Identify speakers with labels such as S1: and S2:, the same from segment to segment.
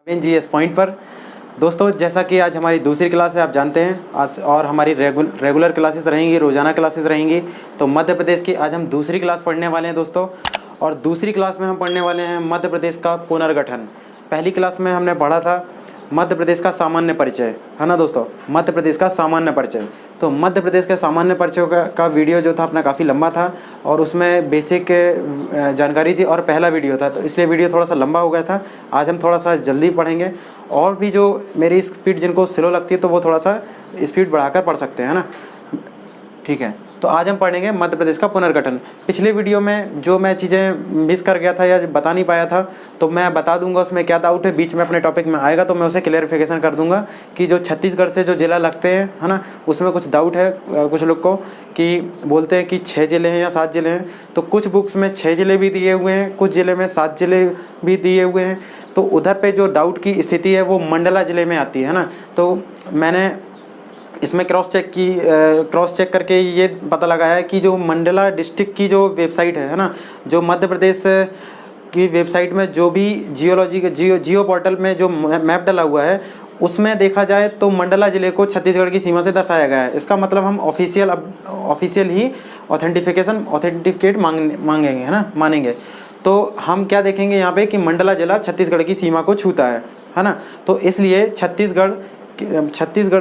S1: GS point पर दोस्तों, जैसा कि आज हमारी दूसरी क्लास है, आप जानते हैं आज, और हमारी रेगुलर क्लासेस रहेंगी, रोज़ाना क्लासेस रहेंगी। तो मध्य प्रदेश की आज हम दूसरी क्लास पढ़ने वाले हैं दोस्तों। और दूसरी क्लास में हम पढ़ने वाले हैं मध्य प्रदेश का पुनर्गठन। पहली क्लास में हमने पढ़ा था मध्य प्रदेश का सामान्य परिचय, है ना दोस्तों, मध्य प्रदेश का सामान्य परिचय। तो मध्य प्रदेश के सामान्य परिचय का वीडियो जो था अपना काफ़ी लंबा था और उसमें बेसिक जानकारी थी और पहला वीडियो था, तो इसलिए वीडियो थोड़ा सा लंबा हो गया था। आज हम थोड़ा सा जल्दी पढ़ेंगे और भी जो मेरी स्पीड जिनको स्लो लगती है तो वो थोड़ा सा स्पीड बढ़ाकर पढ़ सकते हैं ना, ठीक है। तो आज हम पढ़ेंगे मध्य प्रदेश का पुनर्गठन। पिछले वीडियो में जो मैं चीज़ें मिस कर गया था या बता नहीं पाया था तो मैं बता दूंगा, उसमें क्या डाउट है बीच में अपने टॉपिक में आएगा तो मैं उसे क्लेरिफिकेशन कर दूंगा कि जो छत्तीसगढ़ से जो ज़िला लगते हैं, है ना, उसमें कुछ डाउट है कुछ लोग को कि बोलते हैं कि 6 ज़िले हैं या 7 ज़िले हैं। तो कुछ बुक्स में 6 ज़िले भी दिए हुए हैं, कुछ ज़िले में 7 ज़िले भी दिए हुए हैं। तो उधर पे जो डाउट की स्थिति है वो मंडला ज़िले में आती है ना। तो मैंने इसमें क्रॉस चेक करके ये पता लगाया है कि जो मंडला डिस्ट्रिक्ट की जो वेबसाइट है ना, जो मध्य प्रदेश की वेबसाइट में जो भी जियोलॉजी के जियो पोर्टल में जो मैप डाला हुआ है उसमें देखा जाए तो मंडला ज़िले को छत्तीसगढ़ की सीमा से दर्शाया गया है। इसका मतलब हम ऑफिशियल ही ऑथेंटिकेट मांगेंगे, है ना, मानेंगे। तो हम क्या देखेंगे यहाँ पे कि मंडला ज़िला छत्तीसगढ़ की सीमा को छूता है ना। तो इसलिए छत्तीसगढ़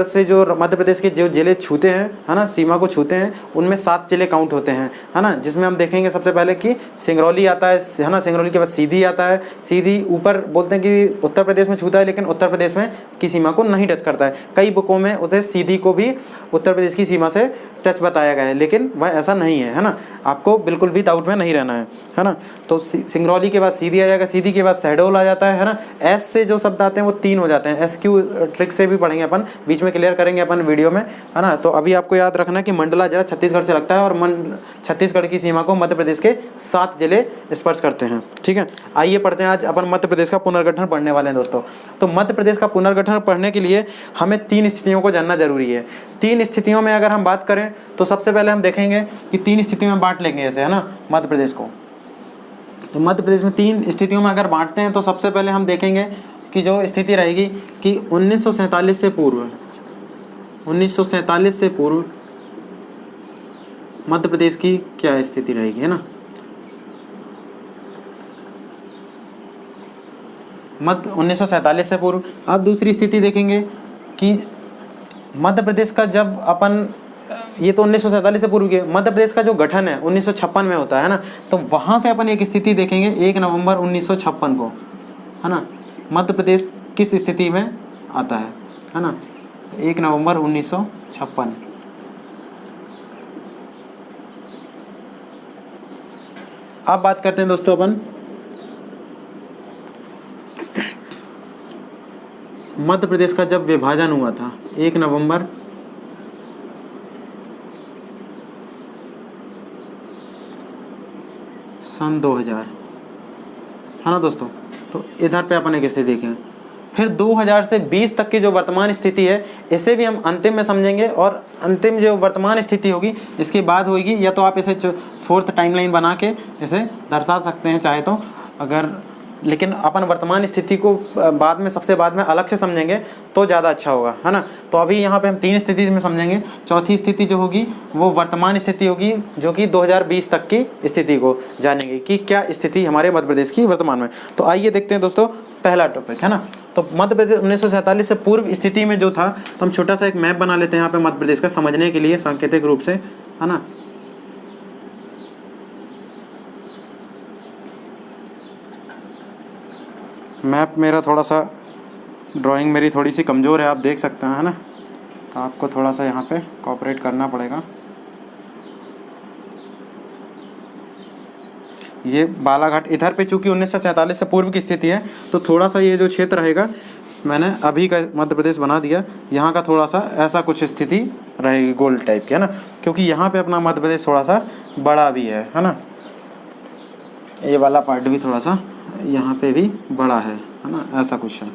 S1: से जो मध्य प्रदेश के जो ज़िले छूते हैं, है ना, सीमा को छूते हैं, उनमें 7 ज़िले काउंट होते हैं, है ना। जिसमें हम देखेंगे सबसे पहले कि सिंगरौली आता है ना, सिंगरौली के बाद सीधी आता है। सीधी ऊपर बोलते हैं कि उत्तर प्रदेश में छूता है लेकिन उत्तर प्रदेश में की सीमा को नहीं टच करता है। कई बुकों में उसे सीधी को भी उत्तर प्रदेश की सीमा से टच बताया गया है लेकिन वह ऐसा नहीं है ना। आपको बिल्कुल भी डाउट में नहीं रहना है ना। तो सिंगरौली के बाद सीधी आ जाएगा, सीधी के बाद शहडोल आ जाता है ना। एस से जो शब्द आते हैं वो 3 हो जाते हैं। SQ ट्रिक से भी पढ़ेंगे अपन, बीच में क्लियर करेंगे अपन वीडियो में, है ना। तो अभी आपको याद रखना कि मंडला ज़िला छत्तीसगढ़ से लगता है और छत्तीसगढ़ की सीमा को मध्य प्रदेश के 7 ज़िले स्पर्श करते हैं, ठीक है। आइए पढ़ते हैं, आज अपन मध्य प्रदेश का पुनर्गठन पढ़ने वाले हैं दोस्तों। तो मध्य प्रदेश का पुनर्गठन पढ़ने के लिए हमें 3 स्थितियों को जानना जरूरी है। 3 स्थितियों में अगर हम बात करें तो सबसे पहले हम देखेंगे कि 3 स्थितियों में बांट लेंगे ऐसे, है ना, मध्य प्रदेश को। तो मध्य प्रदेश में 3 स्थितियों में अगर बांटते हैं तो सबसे पहले हम देखेंगे कि जो स्थिति रहेगी कि 1947 से पूर्व मध्य प्रदेश की क्या स्थिति रहेगी, है ना। मध्य 1947 से पूर्व। अब दूसरी स्थिति देखेंगे कि मध्य प्रदेश का जब अपन, ये तो 1947 से पूर्व के, मध्य प्रदेश का जो गठन है 1956 में होता है ना। तो वहाँ से अपन एक स्थिति देखेंगे 1 नवंबर 1956 को, है ना। मध्य प्रदेश किस स्थिति में आता है ना, 1 नवंबर 1956। अब बात करते हैं दोस्तों अपन मध्य प्रदेश का जब विभाजन हुआ था 1 नवंबर सन 2000, है ना दोस्तों। तो इधर पे अपन एक स्थिति देखें। फिर 2000 से 20 तक की जो वर्तमान स्थिति है इसे भी हम अंतिम में समझेंगे और अंतिम जो वर्तमान स्थिति होगी इसके बाद होगी, या तो आप इसे 4th टाइमलाइन बना के इसे दर्शा सकते हैं चाहे तो, अगर, लेकिन अपन वर्तमान स्थिति को बाद में, सबसे बाद में अलग से समझेंगे तो ज़्यादा अच्छा होगा, है ना। तो अभी यहाँ पे हम 3 स्थिति में समझेंगे। चौथी स्थिति जो होगी वो वर्तमान स्थिति होगी जो कि 2020 तक की स्थिति को जानेंगे कि क्या स्थिति हमारे मध्य प्रदेश की वर्तमान में। तो आइए देखते हैं दोस्तों पहला टॉपिक, है ना। तो मध्य प्रदेश 1947 से पूर्व स्थिति में जो था, तो हम छोटा सा एक मैप बना लेते हैं यहाँ पे मध्य प्रदेश का समझने के लिए सांकेतिक रूप से, है ना। मैप मेरा थोड़ा सा, ड्राइंग मेरी थोड़ी सी कमज़ोर है, आप देख सकते हैं, है ना। तो आपको थोड़ा सा यहाँ पे कोऑपरेट करना पड़ेगा। ये बालाघाट इधर पे चूँकि 1947 से पूर्व की स्थिति है तो थोड़ा सा ये जो क्षेत्र रहेगा मैंने अभी का मध्य प्रदेश बना दिया, यहाँ का थोड़ा सा ऐसा कुछ स्थिति रहेगी गोल टाइप की, है ना, क्योंकि यहाँ पे अपना मध्य प्रदेश थोड़ा सा बड़ा भी है ना। ये वाला पार्ट भी थोड़ा सा यहाँ पे भी बड़ा है ना, ऐसा कुछ है।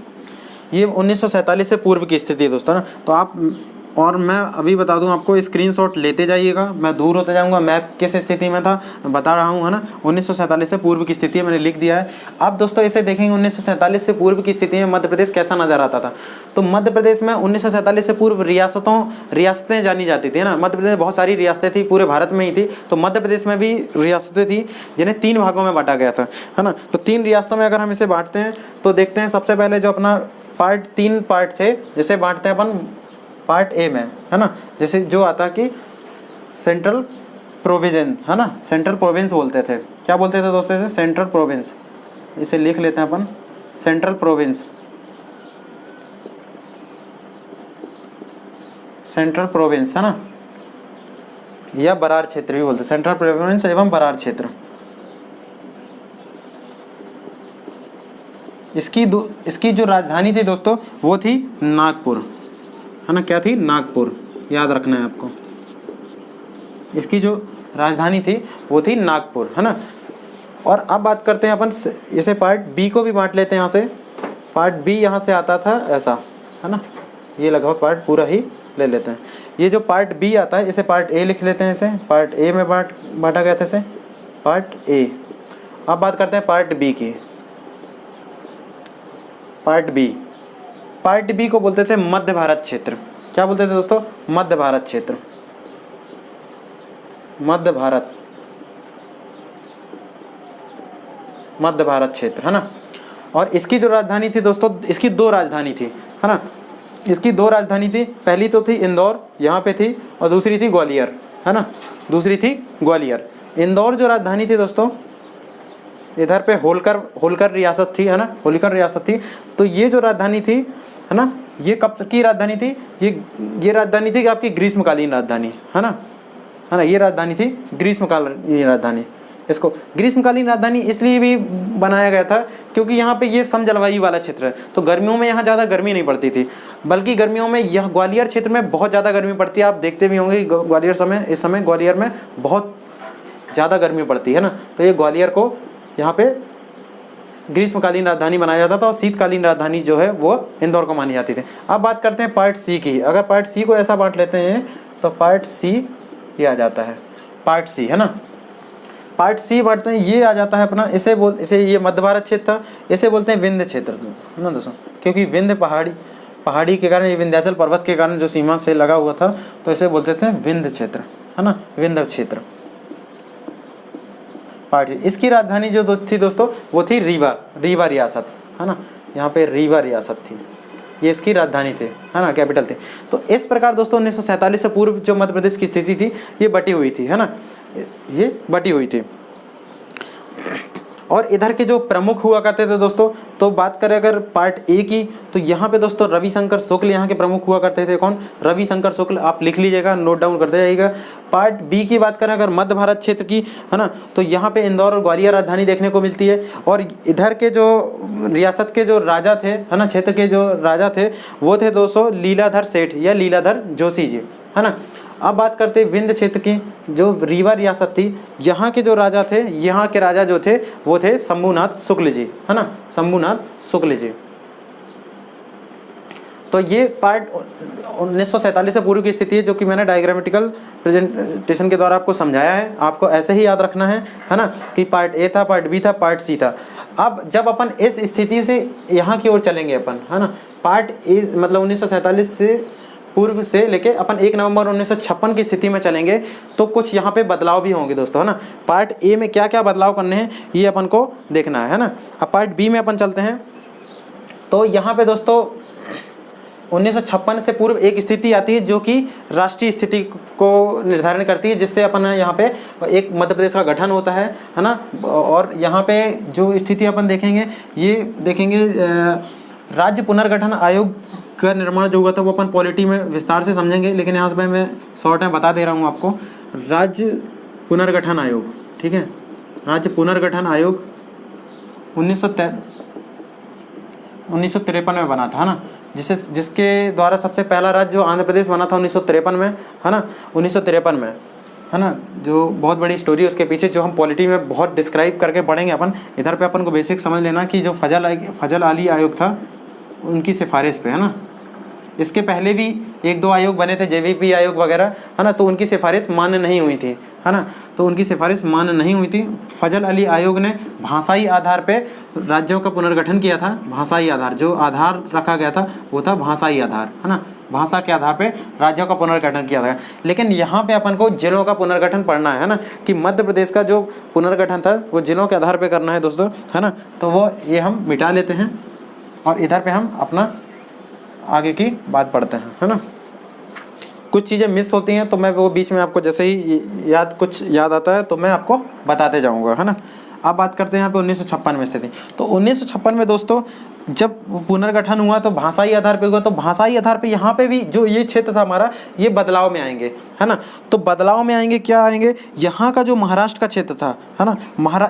S1: ये 1947 से पूर्व की स्थिति है दोस्तों ना। तो आप और मैं अभी बता दूं आपको, स्क्रीनशॉट लेते जाइएगा, मैं दूर होते जाऊंगा। मैप किस स्थिति में था बता रहा हूं, है ना। 1947 से पूर्व की स्थिति मैंने लिख दिया है। अब दोस्तों इसे देखेंगे 1947 से पूर्व की स्थिति में मध्य प्रदेश कैसा नजर आता था। तो मध्य प्रदेश में 1947 से पूर्व रियासतें जानी जाती थी, है ना। मध्य प्रदेश में बहुत सारी रियासतें थी, पूरे भारत में ही थी। तो मध्य प्रदेश में भी रियासतें थी जिन्हें 3 भागों में बांटा गया था, है ना। तो 3 रियासतों में अगर हम इसे बांटते हैं तो देखते हैं सबसे पहले जो अपना 3 पार्ट थे, जैसे बांटते हैं अपन पार्ट ए में, है ना। जैसे जो आता कि सेंट्रल प्रोविंस, है ना, सेंट्रल प्रोविंस बोलते थे। क्या बोलते थे दोस्तों इसे? Central province. इसे लिख लेते हैं अपन, सेंट्रल प्रोविंस, सेंट्रल प्रोविंस, है ना, या बरार क्षेत्र भी बोलते हैं, सेंट्रल प्रोविंस एवं बरार क्षेत्र। इसकी जो राजधानी थी दोस्तों वो थी नागपुर, है ना। क्या थी? नागपुर, याद रखना है आपको। इसकी जो राजधानी थी वो थी नागपुर, है ना। और अब बात करते हैं अपन इसे पार्ट बी को भी बांट लेते हैं। यहाँ से पार्ट बी यहाँ से आता था ऐसा, है ना। ये लगभग पार्ट पूरा ही ले लेते हैं। ये जो पार्ट बी आता है इसे पार्ट ए लिख लेते हैं। इसे पार्ट ए में बांटा गया था, इसे पार्ट ए। अब बात करते हैं पार्ट बी की। पार्ट बी को बोलते थे मध्य भारत क्षेत्र। क्या बोलते थे दोस्तों? मध्य भारत क्षेत्र, मध्य भारत क्षेत्र, है ना। और इसकी जो राजधानी थी दोस्तों, इसकी 2 राजधानी थी, है ना। इसकी 2 राजधानी थी। पहली तो थी इंदौर, यहाँ पे थी, और दूसरी थी ग्वालियर, है ना। दूसरी थी ग्वालियर। इंदौर जो राजधानी थी दोस्तों, इधर पे होलकर रियासत थी, है ना, होलकर रियासत थी। तो ये जो राजधानी थी, है ना, ये कब की राजधानी थी? ये राजधानी थी आपकी ग्रीष्मकालीन राजधानी, है ना, ये राजधानी थी ग्रीष्मकालीन राजधानी। इसको ग्रीष्मकालीन राजधानी इसलिए भी बनाया गया था क्योंकि यहाँ पे ये सम जलवायु वाला क्षेत्र है। तो गर्मियों में यहाँ ज़्यादा गर्मी नहीं पड़ती थी, बल्कि गर्मियों में यह ग्वालियर क्षेत्र में बहुत ज़्यादा गर्मी पड़ती है। आप देखते भी होंगे इस समय ग्वालियर में बहुत ज़्यादा गर्मी पड़ती है ना। तो ये ग्वालियर को यहाँ पे ग्रीष्मकालीन राजधानी बनाया जाता था और शीतकालीन राजधानी जो है वो इंदौर को मानी जाती थी। अब बात करते हैं पार्ट सी की। अगर पार्ट सी को ऐसा बांट लेते हैं तो पार्ट सी ये आ जाता है, पार्ट सी, है ना। पार्ट सी बांटते हैं, ये आ जाता है अपना, इसे ये मध्य भारत क्षेत्र था। इसे बोलते हैं विंध्य क्षेत्र, है ना दोस्तों, क्योंकि विंध्य पहाड़ी के कारण, ये विंध्याचल पर्वत के कारण जो सीमा से लगा हुआ था, तो इसे बोलते थे विंध्य क्षेत्र, है ना, विंध्य क्षेत्र। पार्ट इसकी राजधानी जो थी दोस्तों वो थी रीवा रियासत, है ना। यहाँ पे रीवा रियासत थी, ये इसकी राजधानी थी, है ना, कैपिटल थी। तो इस प्रकार दोस्तों 1947 से पूर्व जो मध्य प्रदेश की स्थिति थी ये बटी हुई थी, है ना, ये बटी हुई थी। और इधर के जो प्रमुख हुआ करते थे दोस्तों, तो बात करें अगर पार्ट ए की, तो यहाँ पे दोस्तों रविशंकर शुक्ल यहाँ के प्रमुख हुआ करते थे। कौन? रविशंकर शुक्ल। आप लिख लीजिएगा, नोट डाउन करते जाइएगा। पार्ट बी की बात करें अगर मध्य भारत क्षेत्र की, है ना, तो यहाँ पे इंदौर और ग्वालियर राजधानी देखने को मिलती है। और इधर के जो रियासत के जो राजा थे, है ना, क्षेत्र के जो राजा थे वो थे दोस्तों लीलाधर सेठ या लीलाधर जोशी जी, है ना। अब बात करते हैं विंध्य क्षेत्र की, जो रीवा रियासत थी, यहाँ के जो राजा थे, यहाँ के राजा जो थे वो थे शंभुनाथ शुक्ल जी, है ना, शंभुनाथ शुक्ल जी। तो ये पार्ट 1947 से पूर्व की स्थिति है, जो कि मैंने डायग्रामेटिकल प्रेजेंटेशन के द्वारा आपको समझाया है। आपको ऐसे ही याद रखना है ना, कि पार्ट ए था, पार्ट बी था, पार्ट सी था। अब जब अपन इस स्थिति से यहाँ की ओर चलेंगे अपन, है ना, पार्ट ए मतलब 1947 से पूर्व से लेके अपन 1 नवंबर 1956 की स्थिति में चलेंगे, तो कुछ यहाँ पे बदलाव भी होंगे दोस्तों, है ना। पार्ट ए में क्या क्या बदलाव करने हैं ये अपन को देखना है ना। अब पार्ट बी में अपन चलते हैं, तो यहाँ पे दोस्तों 1956 से पूर्व एक स्थिति आती है जो कि राष्ट्रीय स्थिति को निर्धारण करती है, जिससे अपन यहाँ पे एक मध्य प्रदेश का गठन होता है ना। और यहाँ पे जो स्थिति अपन देखेंगे, ये देखेंगे राज्य पुनर्गठन आयोग का निर्माण जो हुआ था वो अपन पॉलिटी में विस्तार से समझेंगे, लेकिन यहाँ से मैं शॉर्ट में बता दे रहा हूँ आपको। राज्य पुनर्गठन आयोग, ठीक है, राज्य पुनर्गठन आयोग 1953 में बना था, है ना, जिसके द्वारा सबसे पहला राज्य जो आंध्र प्रदेश बना था 1953 में, है ना, 1953 में, है ना। जो बहुत बड़ी स्टोरी है उसके पीछे, जो हम पॉलिटी में बहुत डिस्क्राइब करके पढ़ेंगे अपन। इधर पे अपन को बेसिक समझ लेना कि जो फजल अली आयोग था उनकी सिफारिश पे, है ना, इसके पहले भी 1-2 आयोग बने थे, जेवीपी आयोग वगैरह, है ना, तो उनकी सिफारिश मान्य नहीं हुई थी, है ना, तो उनकी सिफारिश मान्य नहीं हुई थी। फजल अली आयोग ने भाषाई आधार पे राज्यों का पुनर्गठन किया था। भाषाई आधार, जो आधार रखा गया था वो था भाषाई आधार, है ना, भाषा के आधार पे राज्यों का पुनर्गठन किया था। लेकिन यहाँ पे अपन को जिलों का पुनर्गठन पढ़ना है ना, कि मध्य प्रदेश का जो पुनर्गठन था वो जिलों के आधार पे करना है दोस्तों, है ना, तो वो ये हम मिटा लेते हैं और इधर पे हम अपना आगे की बात पढ़ते हैं, है ना। कुछ चीज़ें मिस होती हैं तो मैं वो बीच में आपको जैसे ही कुछ याद आता है तो मैं आपको बताते जाऊंगा, है ना। अब बात करते हैं यहाँ पे 1956 में स्थिति। तो 1956 में दोस्तों जब पुनर्गठन हुआ तो भाषाई आधार पे हुआ, तो भाषाई आधार पे यहाँ पे भी जो ये क्षेत्र था हमारा, ये बदलाव में आएंगे, है ना। तो बदलाव में आएंगे, क्या आएंगे, यहाँ का जो महाराष्ट्र का क्षेत्र था, है ना,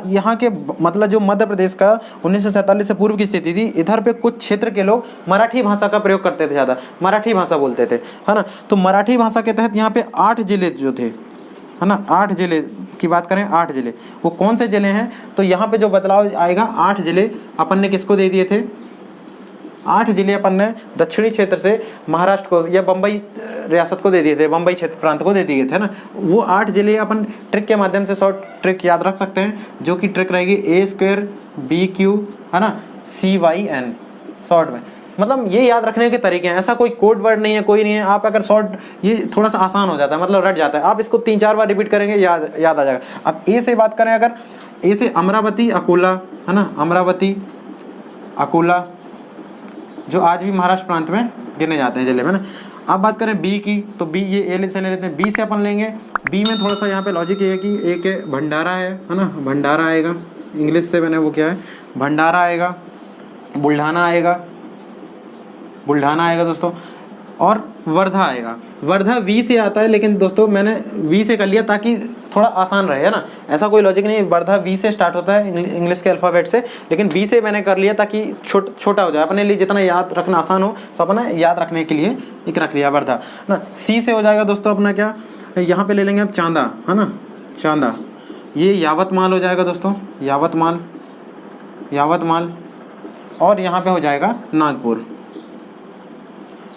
S1: यहाँ के मतलब जो मध्य प्रदेश का 1947 से पूर्व की स्थिति थी, इधर पे कुछ क्षेत्र के लोग मराठी भाषा का प्रयोग करते थे, ज़्यादा मराठी भाषा बोलते थे, है ना। तो मराठी भाषा के तहत यहाँ पे 8 जिले जो थे, है ना, 8 जिले की बात करें, 8 जिले, वो कौन से जिले हैं, तो यहाँ पे जो बदलाव आएगा, 8 जिले अपन ने किसको दे दिए थे, 8 जिले अपन ने दक्षिणी क्षेत्र से महाराष्ट्र को या बम्बई रियासत को दे दिए थे, बम्बई क्षेत्र प्रांत को दे दिए थे ना। वो 8 जिले अपन ट्रिक के माध्यम से शॉर्ट ट्रिक याद रख सकते हैं, जो कि ट्रिक रहेगी A² BQ, है ना, CYN, शॉर्ट में। मतलब ये याद रखने के तरीके हैं, ऐसा कोई कोड वर्ड नहीं है, कोई नहीं है। आप अगर शॉर्ट, ये थोड़ा सा आसान हो जाता है, मतलब रट जाता है, आप इसको 3-4 बार रिपीट करेंगे, याद आ जाएगा। अब ए से बात करें, अगर ए से अमरावती अकोला, है ना, अमरावती अकोला, जो आज भी महाराष्ट्र प्रांत में गिने जाते हैं जिले में ना। अब बात करें बी की, तो बी ये ए से ले लेते हैं, बी से अपन लेंगे। बी में थोड़ा सा यहाँ पे लॉजिक ये है कि एक भंडारा है ना, भंडारा आएगा, इंग्लिश से मैंने वो क्या है, भंडारा आएगा, बुल्ढाना आएगा दोस्तों, और वर्धा आएगा। वर्धा वी से आता है, लेकिन दोस्तों मैंने वी से कर लिया ताकि थोड़ा आसान रहे, है ना, ऐसा कोई लॉजिक नहीं। वर्धा वी से स्टार्ट होता है इंग्लिश के अल्फ़ाबेट से, लेकिन बी से मैंने कर लिया ताकि छोटा हो जाए, अपने लिए जितना याद रखना आसान हो, तो अपना याद रखने के लिए एक रख लिया वर्धा ना। सी से हो जाएगा दोस्तों अपना क्या, यहाँ पे ले लेंगे अब चांदा, है ना, चांदा, ये यावतमाल हो जाएगा दोस्तों, यावतमाल, और यहाँ पे हो जाएगा नागपुर।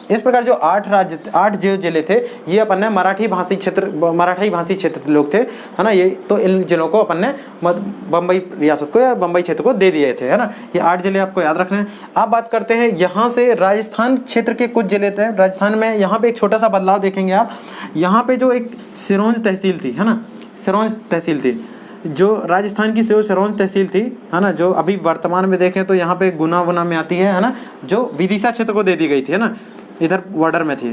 S1: इस प्रकार जो 8 जो जिले थे, ये अपन ने मराठी भाषी क्षेत्र लोग थे, है ना, ये तो इन जिलों को अपन ने बम्बई रियासत को या बम्बई क्षेत्र को दे दिए थे, है ना। ये 8 जिले आपको याद रखने हैं। अब बात करते हैं यहाँ से राजस्थान क्षेत्र के कुछ जिले थे। राजस्थान में यहाँ पे एक छोटा सा बदलाव देखेंगे आप, यहाँ पे जो एक सिरोंज तहसील थी, है ना, सिरोंज तहसील थी, जो राजस्थान की सिरोंज तहसील थी, है ना, जो अभी वर्तमान में देखें तो यहाँ पे गुना वुना में आती है ना, जो विदिशा क्षेत्र को दे दी गई थी, है ना, इधर बॉर्डर में थी,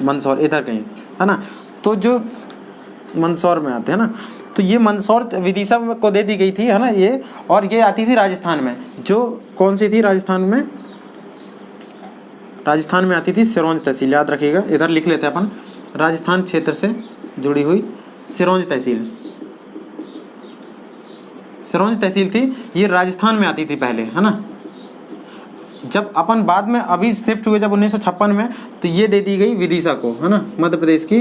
S1: मंदसौर इधर कहीं, है ना, तो जो मंदसौर में आते हैं ना, तो ये मंदसौर विदिशा को दे दी गई थी, है ना, ये, और ये आती थी राजस्थान में, जो कौन सी थी, राजस्थान में आती थी सिरोंज तहसील, याद रखिएगा, इधर लिख लेते हैं अपन, राजस्थान क्षेत्र से जुड़ी हुई सिरोंज तहसील थी, ये राजस्थान में आती थी पहले, है ना। जब अपन बाद में अभी शिफ्ट हुए जब 1956 में, तो ये दे दी गई विदिशा को, है ना, मध्य प्रदेश की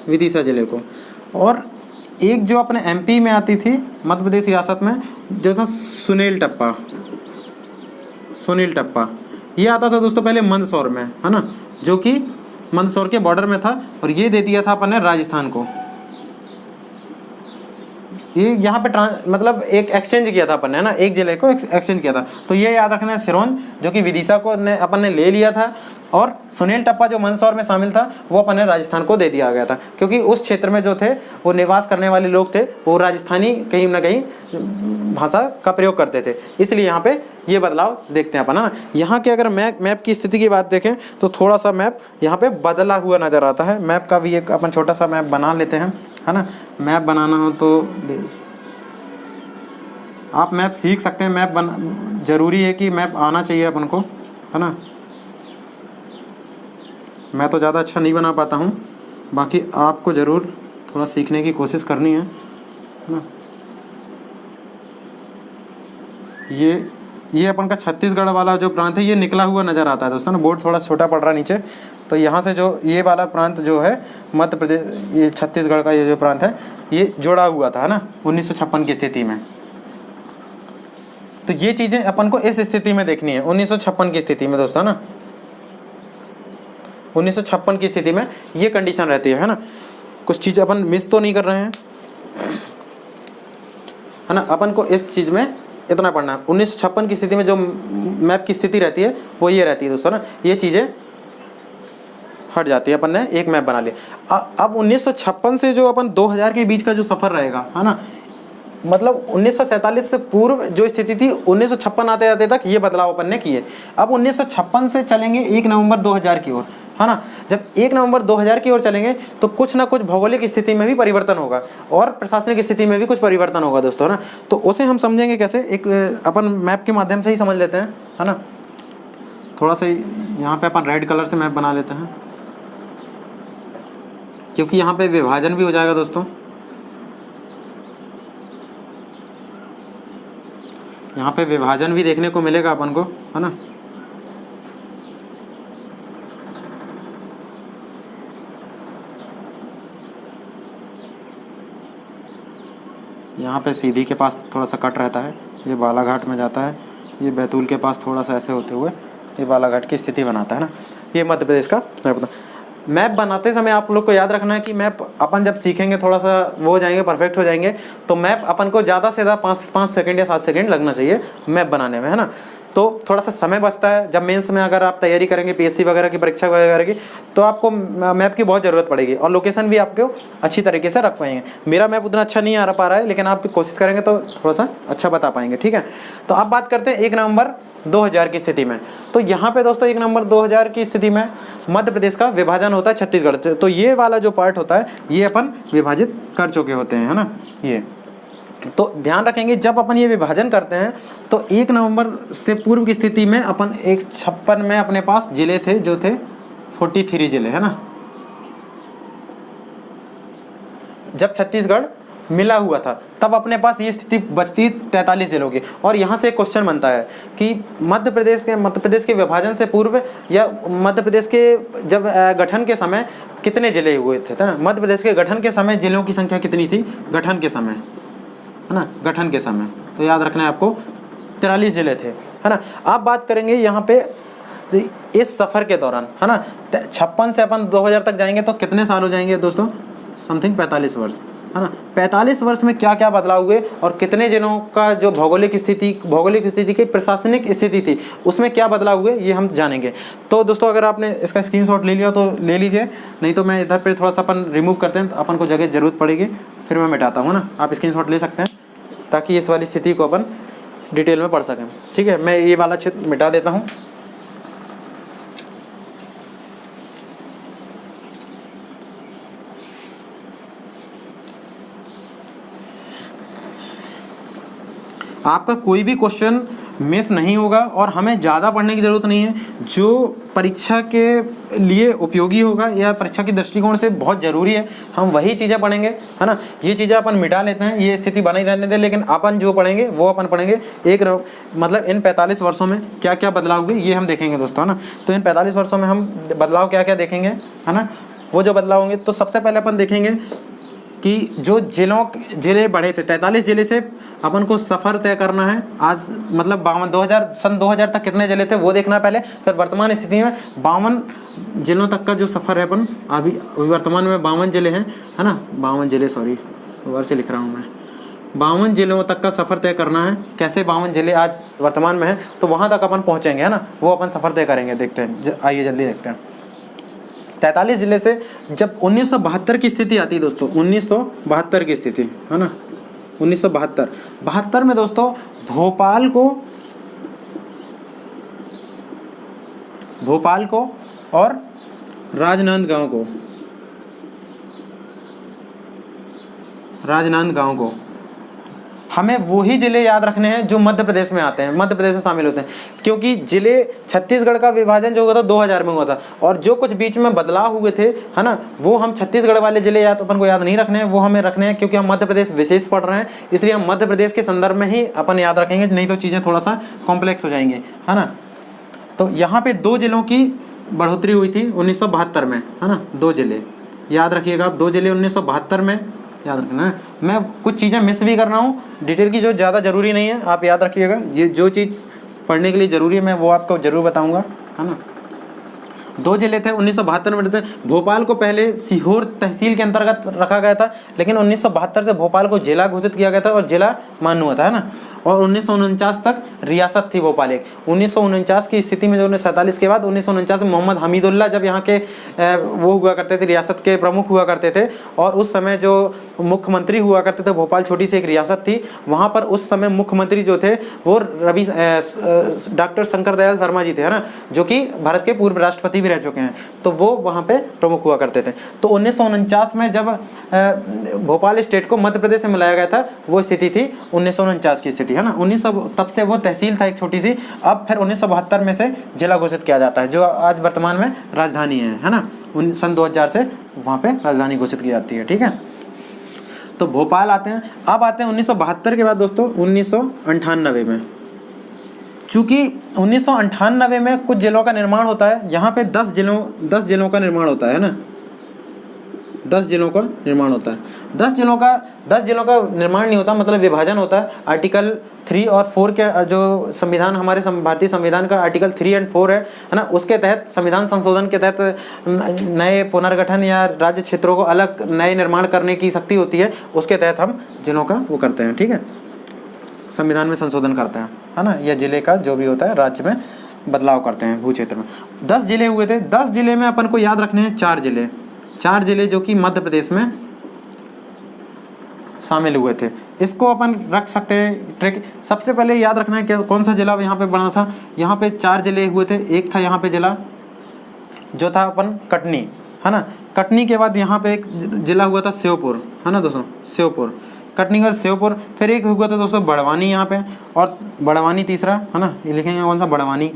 S1: विदिशा जिले को। और एक जो अपने MP में आती थी मध्य प्रदेश रियासत में, जो था सुनील टप्पा, ये आता था दोस्तों पहले मंदसौर में, है ना, जो कि मंदसौर के बॉर्डर में था, और ये दे दिया था अपन ने राजस्थान को। ये यहाँ पे मतलब एक एक्सचेंज किया था अपन ने, है ना, एक जिले को एक्सचेंज किया था। तो ये याद रखना है, सिरोंज जो कि विदिशा को अपन ने ले लिया था, और सुनील टप्पा जो मंदसौर में शामिल था, वो अपन ने राजस्थान को दे दिया गया था, क्योंकि उस क्षेत्र में जो थे वो निवास करने वाले लोग थे, वो राजस्थानी कहीं ना कहीं भाषा का प्रयोग करते थे, इसलिए यहाँ पे ये बदलाव देखते हैं अपन, है ना। यहाँ के अगर मैप की स्थिति की बात देखें तो थोड़ा सा मैप यहाँ पे बदला हुआ नज़र आता है। मैप का भी एक अपन छोटा सा मैप बना लेते हैं, है ना। मैप बनाना हो तो आप मैप सीख सकते हैं, मैप ज़रूरी है कि मैप आना चाहिए अपन को, है ना। मैं तो ज़्यादा अच्छा नहीं बना पाता हूँ, बाकी आपको ज़रूर थोड़ा सीखने की कोशिश करनी है ना। ये अपन का छत्तीसगढ़ वाला जो प्रांत है, ये निकला हुआ नज़र आता है दोस्तों ना, बोर्ड थोड़ा छोटा पड़ रहा है नीचे, तो यहाँ से जो ये वाला प्रांत जो है मध्य प्रदेश, ये छत्तीसगढ़ का ये जो प्रांत है, ये जोड़ा हुआ था, है ना, 1956 की स्थिति में। तो ये चीज़ें अपन को इस स्थिति में देखनी है, 1956 की स्थिति में दोस्तों ना। 1956 की स्थिति में ये कंडीशन रहती है ना। कुछ चीज़ अपन मिस तो नहीं कर रहे हैं, है ना। अपन को इस चीज़ में इतना पढ़ना है। 1956 की स्थिति में जो मैप की स्थिति रहती है वो ये रहती है दोस्तों ना, ये चीज़ें हट जाती है, अपन ने एक मैप बना लिया। अब 1956 से जो अपन 2000 के बीच का जो सफ़र रहेगा, है ना, मतलब 1947 से पूर्व जो स्थिति थी 1956 आते आते तक ये बदलाव अपन ने किए। अब 1956 से चलेंगे 1 नवंबर 2000 की ओर, है ना। जब 1 नवंबर 2000 की ओर चलेंगे तो कुछ ना कुछ भौगोलिक स्थिति में भी परिवर्तन होगा और प्रशासनिक स्थिति में भी कुछ परिवर्तन होगा दोस्तों, ना। तो उसे हम समझेंगे कैसे, एक अपन मैप के माध्यम से ही समझ लेते हैं, है ना। थोड़ा सा यहाँ पे अपन रेड कलर से मैप बना लेते हैं, क्योंकि यहाँ पे विभाजन भी हो जाएगा दोस्तों। यहाँ पे विभाजन भी देखने को मिलेगा अपन को, है ना। यहाँ पे सीधी के पास थोड़ा सा कट रहता है, ये बालाघाट में जाता है, ये बैतूल के पास थोड़ा सा ऐसे होते हुए ये बालाघाट की स्थिति बनाता है ना। ये मध्य प्रदेश का मैप बनाते समय आप लोग को याद रखना है कि मैप अपन जब सीखेंगे थोड़ा सा वो हो जाएंगे, परफेक्ट हो जाएंगे, तो मैप अपन को ज़्यादा से ज़्यादा 5 सेकंड या 7 सेकंड लगना चाहिए मैप बनाने में, है ना। तो थोड़ा सा समय बचता है। जब मेंस में अगर आप तैयारी करेंगे पीएससी वगैरह की परीक्षा वगैरह की, तो आपको मैप की बहुत ज़रूरत पड़ेगी और लोकेशन भी आपको अच्छी तरीके से रख पाएंगे। मेरा मैप उतना अच्छा नहीं आ पा रहा है, लेकिन आप कोशिश करेंगे तो थोड़ा सा अच्छा बता पाएंगे, ठीक है। तो अब बात करते हैं 1 नवंबर 2000 की स्थिति में। तो यहाँ पे दोस्तों 1 नवंबर 2000 की स्थिति में मध्य प्रदेश का विभाजन होता है छत्तीसगढ़ से। तो ये वाला जो पार्ट होता है ये अपन विभाजित कर चुके होते हैं, है ना। ये तो ध्यान रखेंगे जब अपन ये विभाजन करते हैं तो 1 नवंबर से पूर्व की स्थिति में अपन 156 में अपने पास जिले थे जो थे 43 जिले, है ना। जब छत्तीसगढ़ मिला हुआ था तब अपने पास ये स्थिति बचती 43 जिलों की। और यहाँ से एक क्वेश्चन बनता है कि मध्य प्रदेश के विभाजन से पूर्व या मध्य प्रदेश के जब गठन के समय कितने जिले हुए थे, ना। मध्य प्रदेश के गठन के समय जिलों की संख्या कितनी थी, गठन के समय, है ना, गठन के समय। तो याद रखना है आपको 43 जिले थे, है ना। आप बात करेंगे यहाँ पे इस सफ़र के दौरान, है ना, 56 से अपन 2000 तक जाएंगे तो कितने साल हो जाएंगे दोस्तों, समथिंग 45 वर्ष, है ना। 45 वर्ष में क्या क्या बदलाव हुए और कितने जिलों का जो भौगोलिक स्थिति की प्रशासनिक स्थिति थी उसमें क्या बदलाव हुए ये हम जानेंगे। तो दोस्तों अगर आपने इसका स्क्रीनशॉट ले लिया तो ले लीजिए, नहीं तो मैं इधर पे थोड़ा सा अपन रिमूव करते हैं तो अपन को जगह ज़रूरत पड़ेगी, फिर मैं मिटाता हूँ ना। आप स्क्रीनशॉट ले सकते हैं ताकि इस वाली स्थिति को अपन डिटेल में पढ़ सकें, ठीक है। मैं ये वाला क्षेत्र मिटा देता हूँ। आपका कोई भी क्वेश्चन मिस नहीं होगा और हमें ज़्यादा पढ़ने की ज़रूरत नहीं है। जो परीक्षा के लिए उपयोगी होगा या परीक्षा की दृष्टिकोण से बहुत ज़रूरी है हम वही चीज़ें पढ़ेंगे, है ना। ये चीज़ें अपन मिटा लेते हैं, ये स्थिति बनी रहने दें, लेकिन अपन जो पढ़ेंगे वो अपन पढ़ेंगे मतलब इन 45 वर्षों में क्या क्या बदलाव हुए ये हम देखेंगे दोस्तों, है ना। तो इन 45 वर्षों में हम बदलाव क्या क्या देखेंगे, है ना। वो जो बदलाव होंगे तो सबसे पहले अपन देखेंगे कि जो जिले बढ़े थे 43 जिले से अपन को सफ़र तय करना है। आज मतलब 52 2000 तक कितने जिले थे वो देखना पहले, फिर वर्तमान स्थिति में 52 जिलों तक का जो सफ़र है अपन अभी वर्तमान में 52 जिले हैं, है ना। 52 जिले, सॉरी ओवर से लिख रहा हूँ मैं, 52 जिलों तक का सफ़र तय करना है। कैसे 52 जिले आज वर्तमान में हैं तो वहाँ तक अपन पहुँचेंगे, है ना। वो अपन सफ़र तय करेंगे, देखते हैं, आइए जल्दी देखते हैं। 43 जिले से जब 1972 की स्थिति आती है दोस्तों, 1972 की स्थिति, है ना, 1972 में दोस्तों भोपाल को और राजनांदगांव को हमें वही ज़िले याद रखने हैं जो मध्य प्रदेश में आते हैं, मध्य प्रदेश में शामिल होते हैं, क्योंकि ज़िले छत्तीसगढ़ का विभाजन जो हुआ था 2000 में हुआ था और जो कुछ बीच में बदलाव हुए थे, है ना, वो हम छत्तीसगढ़ वाले ज़िले अपन को याद नहीं रखने हैं, वो हमें रखने हैं क्योंकि हम मध्य प्रदेश विशेष पढ़ रहे हैं, इसलिए हम मध्य प्रदेश के संदर्भ में ही अपन याद रखेंगे, नहीं तो चीज़ें थोड़ा सा कॉम्प्लेक्स हो जाएंगी, है ना। तो यहाँ पर 2 जिलों की बढ़ोतरी हुई थी 1972 में, है ना। 2 जिले याद रखिएगा आप, 2 जिले 1972 में याद रखना है। मैं कुछ चीज़ें मिस भी कर रहा हूँ डिटेल की जो ज़्यादा ज़रूरी नहीं है, आप याद रखिएगा। ये जो चीज़ पढ़ने के लिए ज़रूरी है मैं वो आपको ज़रूर बताऊँगा, है ना। 2 जिले थे 1972 में थे। भोपाल को पहले सीहोर तहसील के अंतर्गत रखा गया था, लेकिन 1972 से भोपाल को जिला घोषित किया गया था और जिला मान्य हुआ था, है ना। और 1949 तक रियासत थी भोपाल एक। 1949 की स्थिति में जो 1947 के बाद 1949 में मोहम्मद हमीदुल्लाह जब यहाँ के वो हुआ करते थे, रियासत के प्रमुख हुआ करते थे, और उस समय जो मुख्यमंत्री हुआ करते थे, भोपाल छोटी सी एक रियासत थी, वहाँ पर उस समय मुख्यमंत्री जो थे वो डॉक्टर शंकर दयाल शर्मा जी थे, है ना, जो कि भारत के पूर्व राष्ट्रपति भी रह चुके हैं। तो वो वहाँ पे प्रमुख हुआ करते थे। तो 1949 में जब भोपाल स्टेट को मध्य प्रदेश से मिलाया गया था, वो स्थिति थी 1949 की स्थिति, है ना। 1900 तब से वो तहसील था एक छोटी सी। अब फिर 1972 में से जिला घोषित किया जाता है, जो आज वर्तमान में राजधानी है ना। सन 2000 से वहाँ पे राजधानी घोषित की जाती है, ठीक है। तो भोपाल आते हैं। अब आते हैं 1972 के बाद दोस्तों 1998 में। चूँकि 1998 में कुछ जिलों का निर्माण होता है, यहाँ पे 10 जिलों का निर्माण होता है ना, 10 जिलों का निर्माण होता है। 10 जिलों का निर्माण नहीं होता, मतलब विभाजन होता है। आर्टिकल 3 और 4 के जो संविधान, हमारे भारतीय संविधान का आर्टिकल 3 और 4 है ना, उसके तहत संविधान संशोधन के तहत नए पुनर्गठन या राज्य क्षेत्रों को अलग नए निर्माण करने की शक्ति होती है। उसके तहत हम जिलों का वो करते हैं, ठीक है, संविधान में संशोधन करते हैं, है ना, या जिले का जो भी होता है राज्य में बदलाव करते हैं भू क्षेत्र में। 10 जिले हुए थे। 10 जिले में अपन को याद रखने हैं 4 जिले जो कि मध्य प्रदेश में शामिल हुए थे। इसको अपन रख सकते हैं ट्रिक। सबसे पहले याद रखना है कि कौन सा जिला यहाँ पे बना था। यहाँ पे 4 जिले हुए थे। एक था यहाँ पे जिला जो था अपन कटनी, है ना। कटनी के बाद यहाँ पे एक जिला हुआ था श्योपुर, है ना दोस्तों, श्योपुर। कटनी के बाद श्योपुर। फिर एक हुआ था दोस्तों बड़वानी यहाँ पे, और बड़वानी तीसरा, है ना। ये लिखेंगे कौन सा, बड़वानी।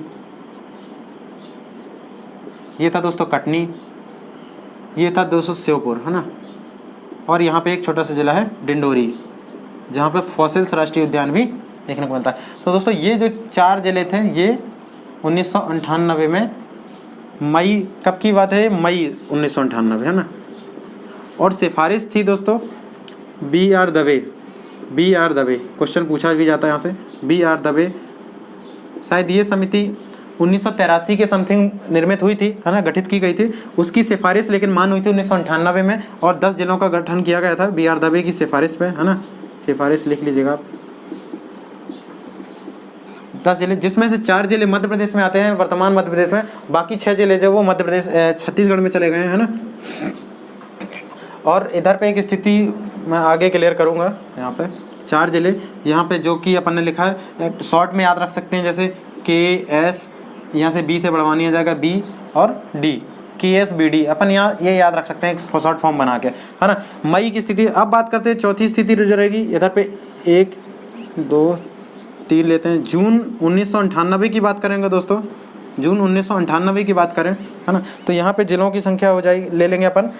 S1: ये था दोस्तों कटनी, ये था दोस्तों श्योपुर, है ना। और यहाँ पे एक छोटा सा जिला है डिंडोरी, जहाँ पे फॉसिल्स राष्ट्रीय उद्यान भी देखने को मिलता है। तो दोस्तों ये जो 4 जिले थे, ये 1998 में मई, कब की बात है, मई 1998, है ना। और सिफारिश थी दोस्तों B.R. दवे। क्वेश्चन पूछा भी जाता है यहाँ से, B.R. दवे। शायद ये समिति 1983 के समथिंग निर्मित हुई थी, है ना, गठित की गई थी। उसकी सिफारिश लेकिन मान हुई थी 1998 में, और 10 जिलों का गठन किया गया था B.R. दवे की सिफारिश पे, है ना। सिफारिश लिख लीजिएगा आप। 10 जिले, जिसमें से 4 जिले मध्य प्रदेश में आते हैं, वर्तमान मध्य प्रदेश में। बाकी 6 जिले जो वो मध्य प्रदेश छत्तीसगढ़ में चले गए हैं, है ना। और इधर पे एक स्थिति मैं आगे क्लियर करूँगा। यहाँ पे 4 जिले, यहाँ पे जो कि अपन ने लिखा है, शॉर्ट में याद रख सकते हैं, जैसे KS, यहाँ से B से बढ़वानी आ जाएगा B, और D, KSBD। अपन यहाँ ये याद रख सकते हैं शॉर्ट फॉर्म बना के, है ना। मई की स्थिति। अब बात करते हैं चौथी स्थिति जो रहेगी, इधर पे 1 2 3 लेते हैं। जून 1998 की बात करेंगे दोस्तों, जून 1998 की बात करें, है ना। तो यहाँ पे जिलों की संख्या हो जाएगी, ले लेंगे अपन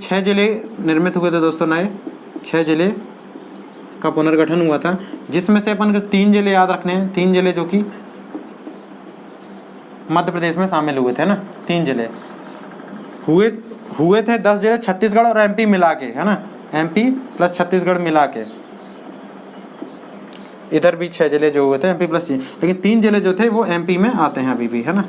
S1: 6 जिले निर्मित हुए थे दोस्तों, नए 6 जिले का पुनर्गठन हुआ था, जिसमें से अपन को 3 जिले याद रखने हैं। 3 जिले जो कि मध्य प्रदेश में शामिल हुए थे ना, 3 जिले हुए थे। 10 जिले छत्तीसगढ़ और MP मिला के, है ना, MP प्लस छत्तीसगढ़ मिला के। इधर भी 6 जिले जो हुए थे MP प्लस, लेकिन 3 जिले जो थे वो MP में आते हैं अभी भी, है ना।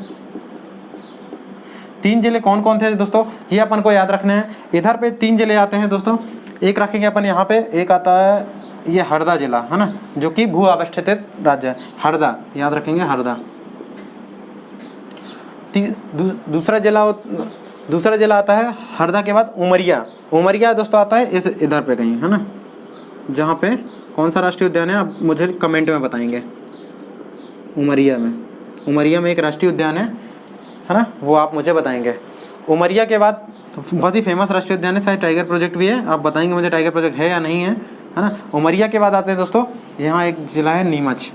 S1: 3 जिले कौन कौन थे दोस्तों, ये अपन को याद रखने हैं। इधर पे 3 जिले आते हैं दोस्तों। एक रखेंगे अपन यहाँ पे, एक आता है ये हरदा जिला, है ना, जो कि भू अवस्थित राज्य है, हरदा, याद रखेंगे हरदा। दूसरा जिला आता है हरदा के बाद उमरिया दोस्तों आता है इस इधर पे कहीं, है ना, जहाँ पे कौन सा राष्ट्रीय उद्यान है आप मुझे कमेंट में बताएंगे। उमरिया में एक राष्ट्रीय उद्यान है ना, वो आप मुझे बताएंगे। उमरिया के बाद बहुत ही फेमस राष्ट्रीय उद्यान है, शायद टाइगर प्रोजेक्ट भी है, आप बताएंगे मुझे टाइगर प्रोजेक्ट है या नहीं है, है ना। उमरिया के बाद आते हैं दोस्तों, यहाँ एक जिला है नीमच,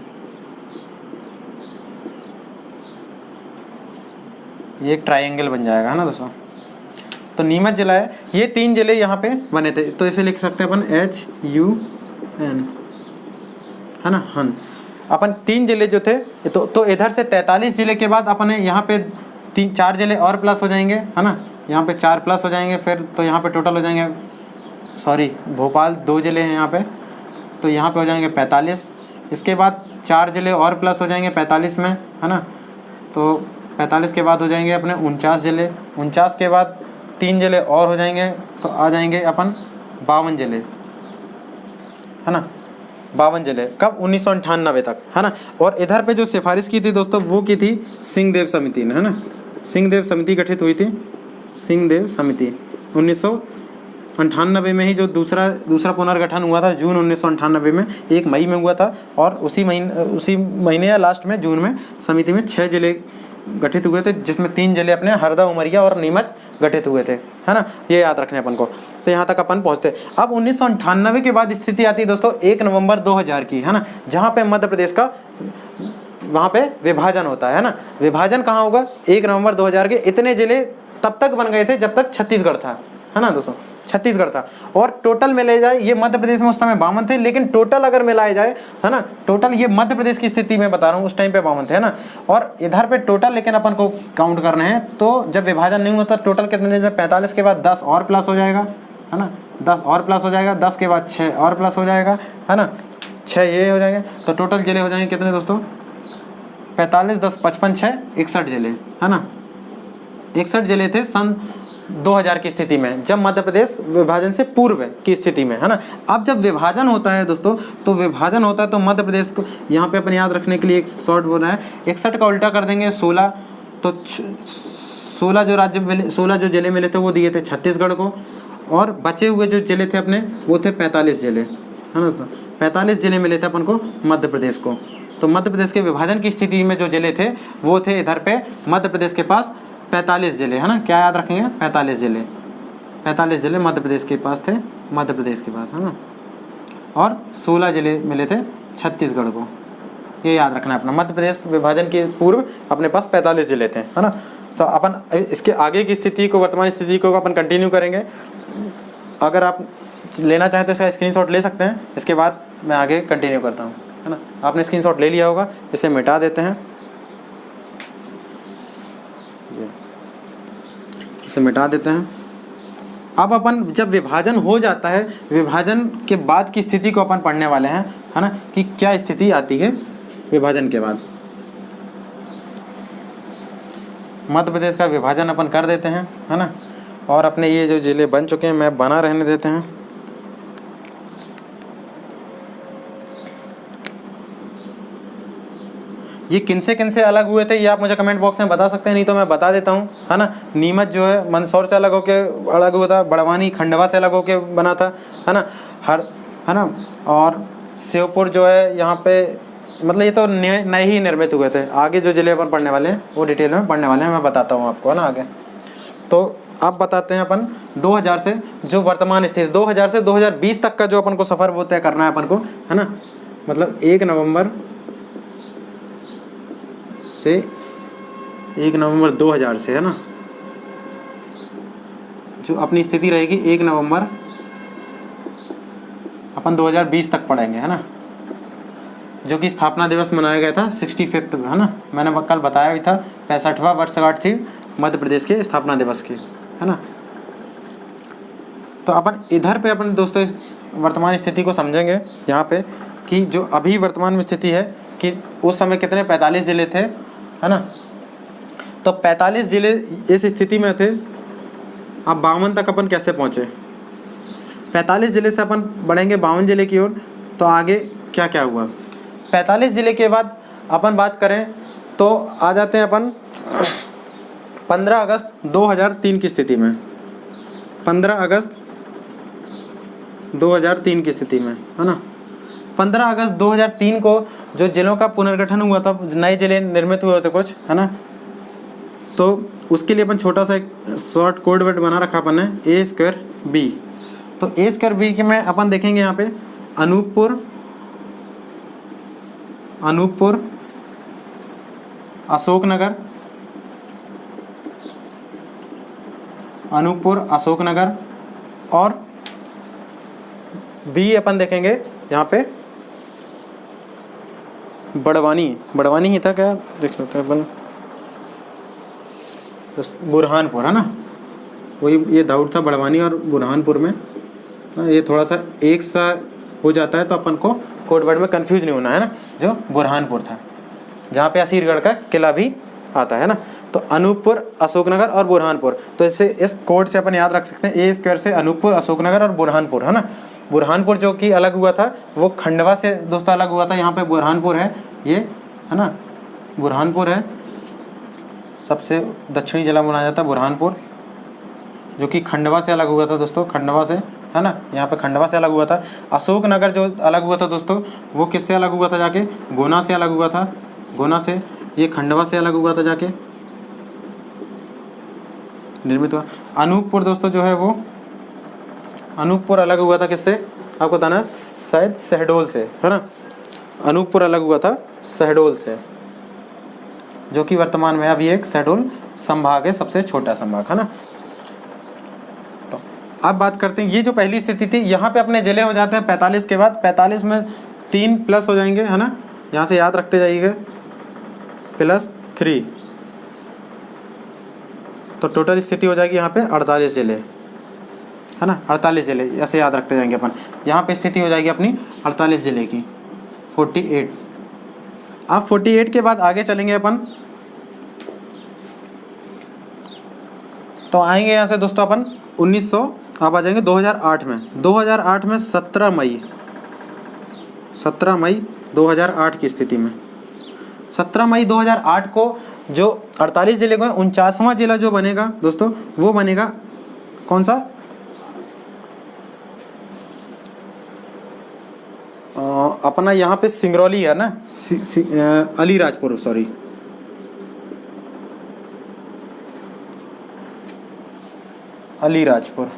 S1: ये एक ट्रायंगल बन जाएगा, है ना दोस्तों। तो नीमच जिला है। ये 3 जिले यहाँ पे बने थे, तो इसे लिख सकते हैं अपन HUN, है ना, हन। अपन 3 जिले जो थे, तो इधर से 43 जिले के बाद अपन यहाँ पे 4 जिले और प्लस हो जाएंगे, है ना, यहाँ पे 4 प्लस हो जाएंगे। फिर तो यहाँ पे टोटल हो जाएंगे, सॉरी भोपाल 2 जिले हैं यहाँ पे, तो यहाँ पे हो जाएंगे 45। इसके बाद 4 जिले और प्लस हो जाएंगे 45 में, है ना। तो 45 के बाद हो जाएंगे अपने 49 जिले, 49 के बाद 3 जिले और हो जाएंगे तो आ जाएंगे अपन 52 जिले, है ना, 52 जिले। कब? 1998 तक, है ना। और इधर पे जो सिफारिश की थी दोस्तों वो की थी सिंहदेव समिति ने, है ना। सिंहदेव समिति गठित हुई थी, सिंहदेव समिति 1998 में ही जो दूसरा पुनर्गठन हुआ था, जून 1998 में, 1 मई में हुआ था। और उसी महीने या लास्ट में जून में समिति में 6 जिले गठित हुए थे, जिसमें 3 जिले अपने हरदा, उमरिया और नीमच गठित हुए थे, है ना। ये याद रखने अपन को। तो यहाँ तक अपन पहुँचते। अब 1998 के बाद स्थिति आती है दोस्तों 1 नवंबर 2000 की, है ना, जहाँ पे मध्य प्रदेश का वहाँ पे विभाजन होता है ना। विभाजन कहाँ होगा? 1 नवंबर 2000 के। इतने जिले तब तक बन गए थे जब तक छत्तीसगढ़ था, है ना दोस्तों, छत्तीसगढ़ था। और टोटल मिलाए जाए, ये मध्य प्रदेश में उस समय 52 थे, लेकिन टोटल अगर मिलाए जाए, है ना, टोटल ये मध्य प्रदेश की स्थिति में बता रहा हूँ, उस टाइम पे 52 थे, है ना। और इधर पे टोटल लेकिन अपन को काउंट करने हैं, तो जब विभाजन नहीं होता टोटल कितने? जब 45 के बाद 10 और प्लस हो जाएगा, है ना, 10 और प्लस हो जाएगा, 10 के बाद 6 और प्लस हो जाएगा, है ना, 6 ये हो जाएंगे, तो टोटल जिले हो जाएंगे कितने दोस्तों? 45 10 55 6 61 जिले, है ना। 61 जिले थे सन 2000 की स्थिति में, जब मध्य प्रदेश विभाजन से पूर्व की स्थिति में, है ना। अब जब विभाजन होता है दोस्तों, तो विभाजन होता है तो मध्य प्रदेश को यहाँ पे अपन याद रखने के लिए एक शॉर्ट बोल रहा है, 61 का उल्टा कर देंगे 16, तो 16 जो राज्य मिले, 16 जो जिले मिले थे वो दिए थे छत्तीसगढ़ को, और बचे हुए जो जिले थे अपने वो थे 45 जिले, है ना। 45 जिले मिले थे अपन को मध्य प्रदेश को। तो मध्य प्रदेश के विभाजन की स्थिति में जो जिले थे वो थे इधर पे मध्य प्रदेश के पास 45 जिले, है ना। क्या याद रखेंगे? 45 जिले, 45 जिले मध्य प्रदेश के पास थे, मध्य प्रदेश के पास, है ना। और 16 जिले मिले थे छत्तीसगढ़ को, ये याद रखना अपना। मध्य प्रदेश विभाजन के पूर्व अपने पास 45 जिले थे, है ना। तो अपन इसके आगे की स्थिति को, वर्तमान स्थिति को अपन कंटिन्यू करेंगे। अगर आप लेना चाहें तो इसका स्क्रीनशॉट ले सकते हैं, इसके बाद मैं आगे कंटिन्यू करता हूँ, है ना। आपने स्क्रीनशॉट ले लिया होगा, इसे मिटा देते हैं, इसे मिटा देते हैं। अब अपन जब विभाजन हो जाता है, विभाजन के बाद की स्थिति को अपन पढ़ने वाले हैं, है ना, कि क्या स्थिति आती है विभाजन के बाद। मध्य प्रदेश का विभाजन अपन कर देते हैं, है ना। और अपने ये जो जिले बन चुके हैं मैं बना रहने देते हैं। ये किन से अलग हुए थे ये आप मुझे कमेंट बॉक्स में बता सकते हैं, नहीं तो मैं बता देता हूँ, है ना। नीमच जो है मंदसौर से अलग हुआ था, बड़वानी खंडवा से अलग होके बना था, है ना, है ना। और श्योपुर जो है यहाँ पे, मतलब ये तो नए ही निर्मित हुए थे। आगे जो जिले अपन पढ़ने वाले हैं वो डिटेल में पढ़ने वाले हैं, मैं बताता हूँ आपको, है ना आगे। तो अब बताते हैं अपन 2000 से जो वर्तमान स्थिति, 2000 से 2020 तक का जो अपन को सफ़र वो तय करना है अपन को, है ना। मतलब 1 नवंबर से 1 नवंबर 2000 से, है ना, जो अपनी स्थिति रहेगी 1 नवंबर अपन 2020 तक पढ़ेंगे, है ना, जो कि स्थापना दिवस मनाया गया था 65th, है ना। मैंने कल बताया भी था 65वां वर्षगांठ थी मध्य प्रदेश के स्थापना दिवस की, है ना। तो अपन इधर पे अपन दोस्तों इस वर्तमान स्थिति को समझेंगे यहाँ पे, कि जो अभी वर्तमान में स्थिति है कि उस समय कितने 45 जिले थे, है ना। तो 45 जिले इस स्थिति में थे। अब 52 तक अपन कैसे पहुँचे? 45 जिले से अपन बढ़ेंगे 52 जिले की ओर। तो आगे क्या क्या हुआ? 45 जिले के बाद अपन बात करें तो आ जाते हैं अपन 15 अगस्त 2003 की स्थिति में। 15 अगस्त 2003 की स्थिति में, है ना। 15 अगस्त 2003 को जो जिलों का पुनर्गठन हुआ था, नए जिले निर्मित हुए थे कुछ, है ना। तो उसके लिए अपन छोटा सा एक शॉर्ट कोड वर्ड बना रखा अपन ने, A²B। तो A²B के में अपन देखेंगे यहाँ पे अनूपपुर, अशोकनगर, और B अपन देखेंगे यहाँ पे बड़वानी ही था क्या, देख लेते हैं अपन, बुरहानपुर, है ना। वही ये दाऊद था बड़वानी और बुरहानपुर में। ये थोड़ा सा एक सा हो जाता है तो अपन को कोड वर्ड में कंफ्यूज नहीं होना है ना। जो बुरहानपुर था, जहाँ पे असीरगढ़ का किला भी आता है ना। तो अनूपपुर, अशोकनगर और बुरहानपुर। तो इसे इस कोड से अपन याद रख सकते हैं, A² से अनूपपुर, अशोकनगर और बुरहानपुर, है ना। बुरहानपुर जो कि अलग हुआ था वो खंडवा से दोस्तों अलग हुआ था। यहाँ पे बुरहानपुर है, ये है ना, बुरहानपुर है, सबसे दक्षिणी जिला माना जाता है बुरहानपुर, जो कि खंडवा से अलग हुआ था दोस्तों, खंडवा से, है ना, यहाँ पे खंडवा से अलग हुआ था। अशोकनगर जो अलग हुआ था दोस्तों, वो किससे अलग हुआ था जाके, गुना से अलग हुआ था, गुना से। ये खंडवा से अलग हुआ था जाके, निर्मित हुआ। अनूपपुर दोस्तों जो है वो, अनूपपुर अलग हुआ था किससे, आपको बताना है, शायद शहडोल से, है ना। अनूपपुर अलग हुआ था शहडोल से, जो कि वर्तमान में अभी एक शहडोल संभाग है, सबसे छोटा संभाग, है ना। तो अब बात करते हैं, ये जो पहली स्थिति थी, यहाँ पे अपने जिले हो जाते हैं 45 के बाद, 45 में 3 प्लस हो जाएंगे, है ना, यहाँ से याद रखते जाइएगा, +3, तो टोटल स्थिति हो जाएगी यहाँ पे 48 जिले, है ना, 48 जिले, ऐसे याद रखते जाएंगे अपन। यहाँ पे स्थिति हो जाएगी अपनी 48 जिले की, 48। अब 48 के बाद आगे चलेंगे अपन, तो आएंगे यहाँ से दोस्तों अपन 1900, अब आ जाएंगे 2008 में। 2008 में 17 मई 2008 की स्थिति में, 17 मई 2008 को जो 48 जिले को 49वां जिला जो बनेगा दोस्तों, वो बनेगा कौन सा, अपना यहाँ पे सिंगरौली है ना, अलीराजपुर, सॉरी, अलीराजपुर।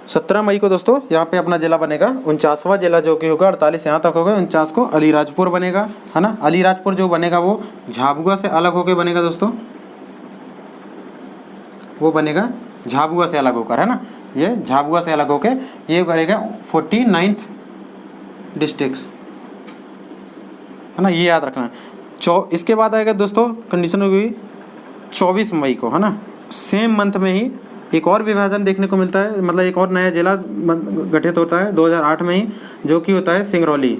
S1: 17 मई को दोस्तों यहाँ पे अपना जिला बनेगा 49वां जिला, जो कि होगा 48 यहाँ तक होगा, 49 को अलीराजपुर बनेगा, है ना। अलीराजपुर जो बनेगा वो झाबुआ से अलग होकर बनेगा दोस्तों, वो बनेगा झाबुआ से अलग होकर, है ना, ये झाबुआ से अलग होकर ये करेगा 49th डिस्ट्रिक्ट, है ना, ये याद रखना। इसके बाद आएगा दोस्तों, कंडीशन होगी 24 मई को, है ना, सेम मंथ में ही एक और विभाजन देखने को मिलता है, मतलब एक और नया जिला गठित होता है 2008 में ही, जो कि होता है सिंगरौली।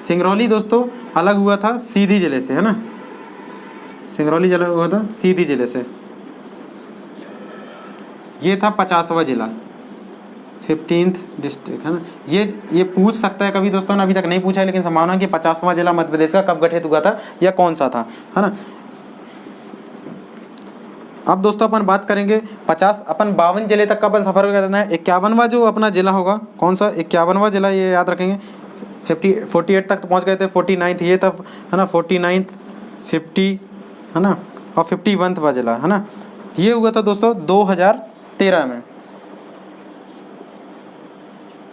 S1: सिंगरौली दोस्तों अलग हुआ था सीधी जिले से, है ना, सिंगरौली जिला हुआ था सीधी जिले से, ये था 50वां जिला, 15th डिस्ट्रिक्ट, है ना। ये पूछ सकता है कभी दोस्तों ने, अभी तक नहीं पूछा है, लेकिन संभावना कि 50वां जिला मध्य प्रदेश का कब गठित हुआ था या कौन सा था, है ना। अब दोस्तों अपन बात करेंगे 50, अपन 52 जिले तक का अपन सफर करना है। 51वां जो अपना जिला होगा कौन सा, 51वां जिला, ये याद रखेंगे। 48 तक तो पहुँच गए थे, 49th ये था, है ना, 49th, 50, है ना, और 51वां जिला, है ना, ये हुआ था दोस्तों 2013 में,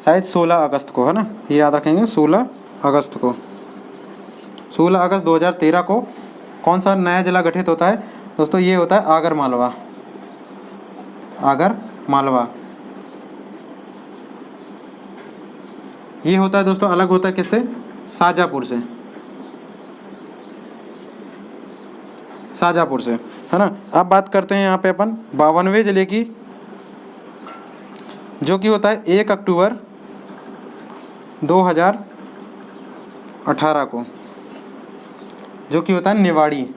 S1: शायद 16 अगस्त को, है ना, ये याद रखेंगे, 16 अगस्त को, 16 अगस्त 2013 को कौन सा नया जिला गठित होता है दोस्तों, ये होता है आगर मालवा। ये होता है दोस्तों, अलग होता है किससे, शाजापुर से, है ना। अब बात करते हैं यहाँ पे अपन 52वें जिले की, जो कि होता है 1 अक्टूबर 2018 को, जो कि होता है निवाड़ी,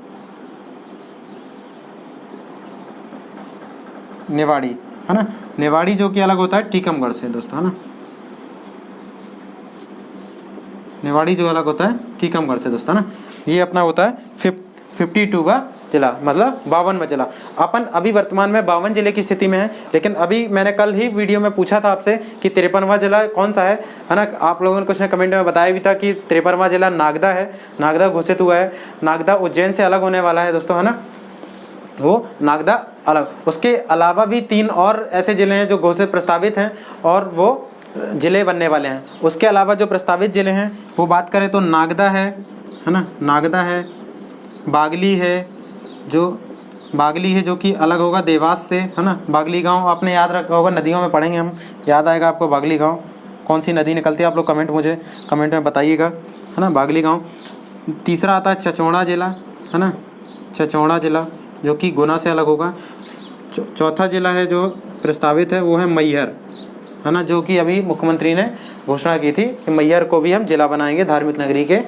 S1: है ना, निवाड़ी, जो कि अलग होता है टीकमगढ़ से दोस्तों, है ना, निवाड़ी जो अलग होता है टीकमगढ़ से दोस्तों, है ना। ये अपना होता है 52वां जिला, मतलब 52वां जिला। अपन अभी वर्तमान में 52 जिले की स्थिति में है, लेकिन अभी मैंने कल ही वीडियो में पूछा था आपसे कि 53वां जिला कौन सा है ना। आप लोगों ने कुछ ने कमेंट में बताया भी था कि 53वां जिला नागदा है, नागदा घोषित हुआ है, नागदा उज्जैन से अलग होने वाला है दोस्तों, है ना, वो नागदा अलग। उसके अलावा भी 3 और ऐसे ज़िले हैं जो घोषित प्रस्तावित हैं और वो ज़िले बनने वाले हैं। उसके अलावा जो प्रस्तावित ज़िले हैं वो बात करें तो नागदा है ना, नागदा है, बागली है, जो कि अलग होगा देवास से, है ना। बागली गांव आपने याद रखा होगा, नदियों में पढ़ेंगे हम, याद आएगा आपको बागली गांव, कौन सी नदी निकलती है आप लोग मुझे कमेंट में बताइएगा, है ना, बागली गांव। तीसरा आता है चचौड़ा जिला, है ना, चचौड़ा जिला, जो कि गुना से अलग होगा। चौथा जिला है जो प्रस्तावित है वो है मैहर, है ना, जो कि अभी मुख्यमंत्री ने घोषणा की थी कि मैहर को भी हम जिला बनाएंगे धार्मिक नगरी के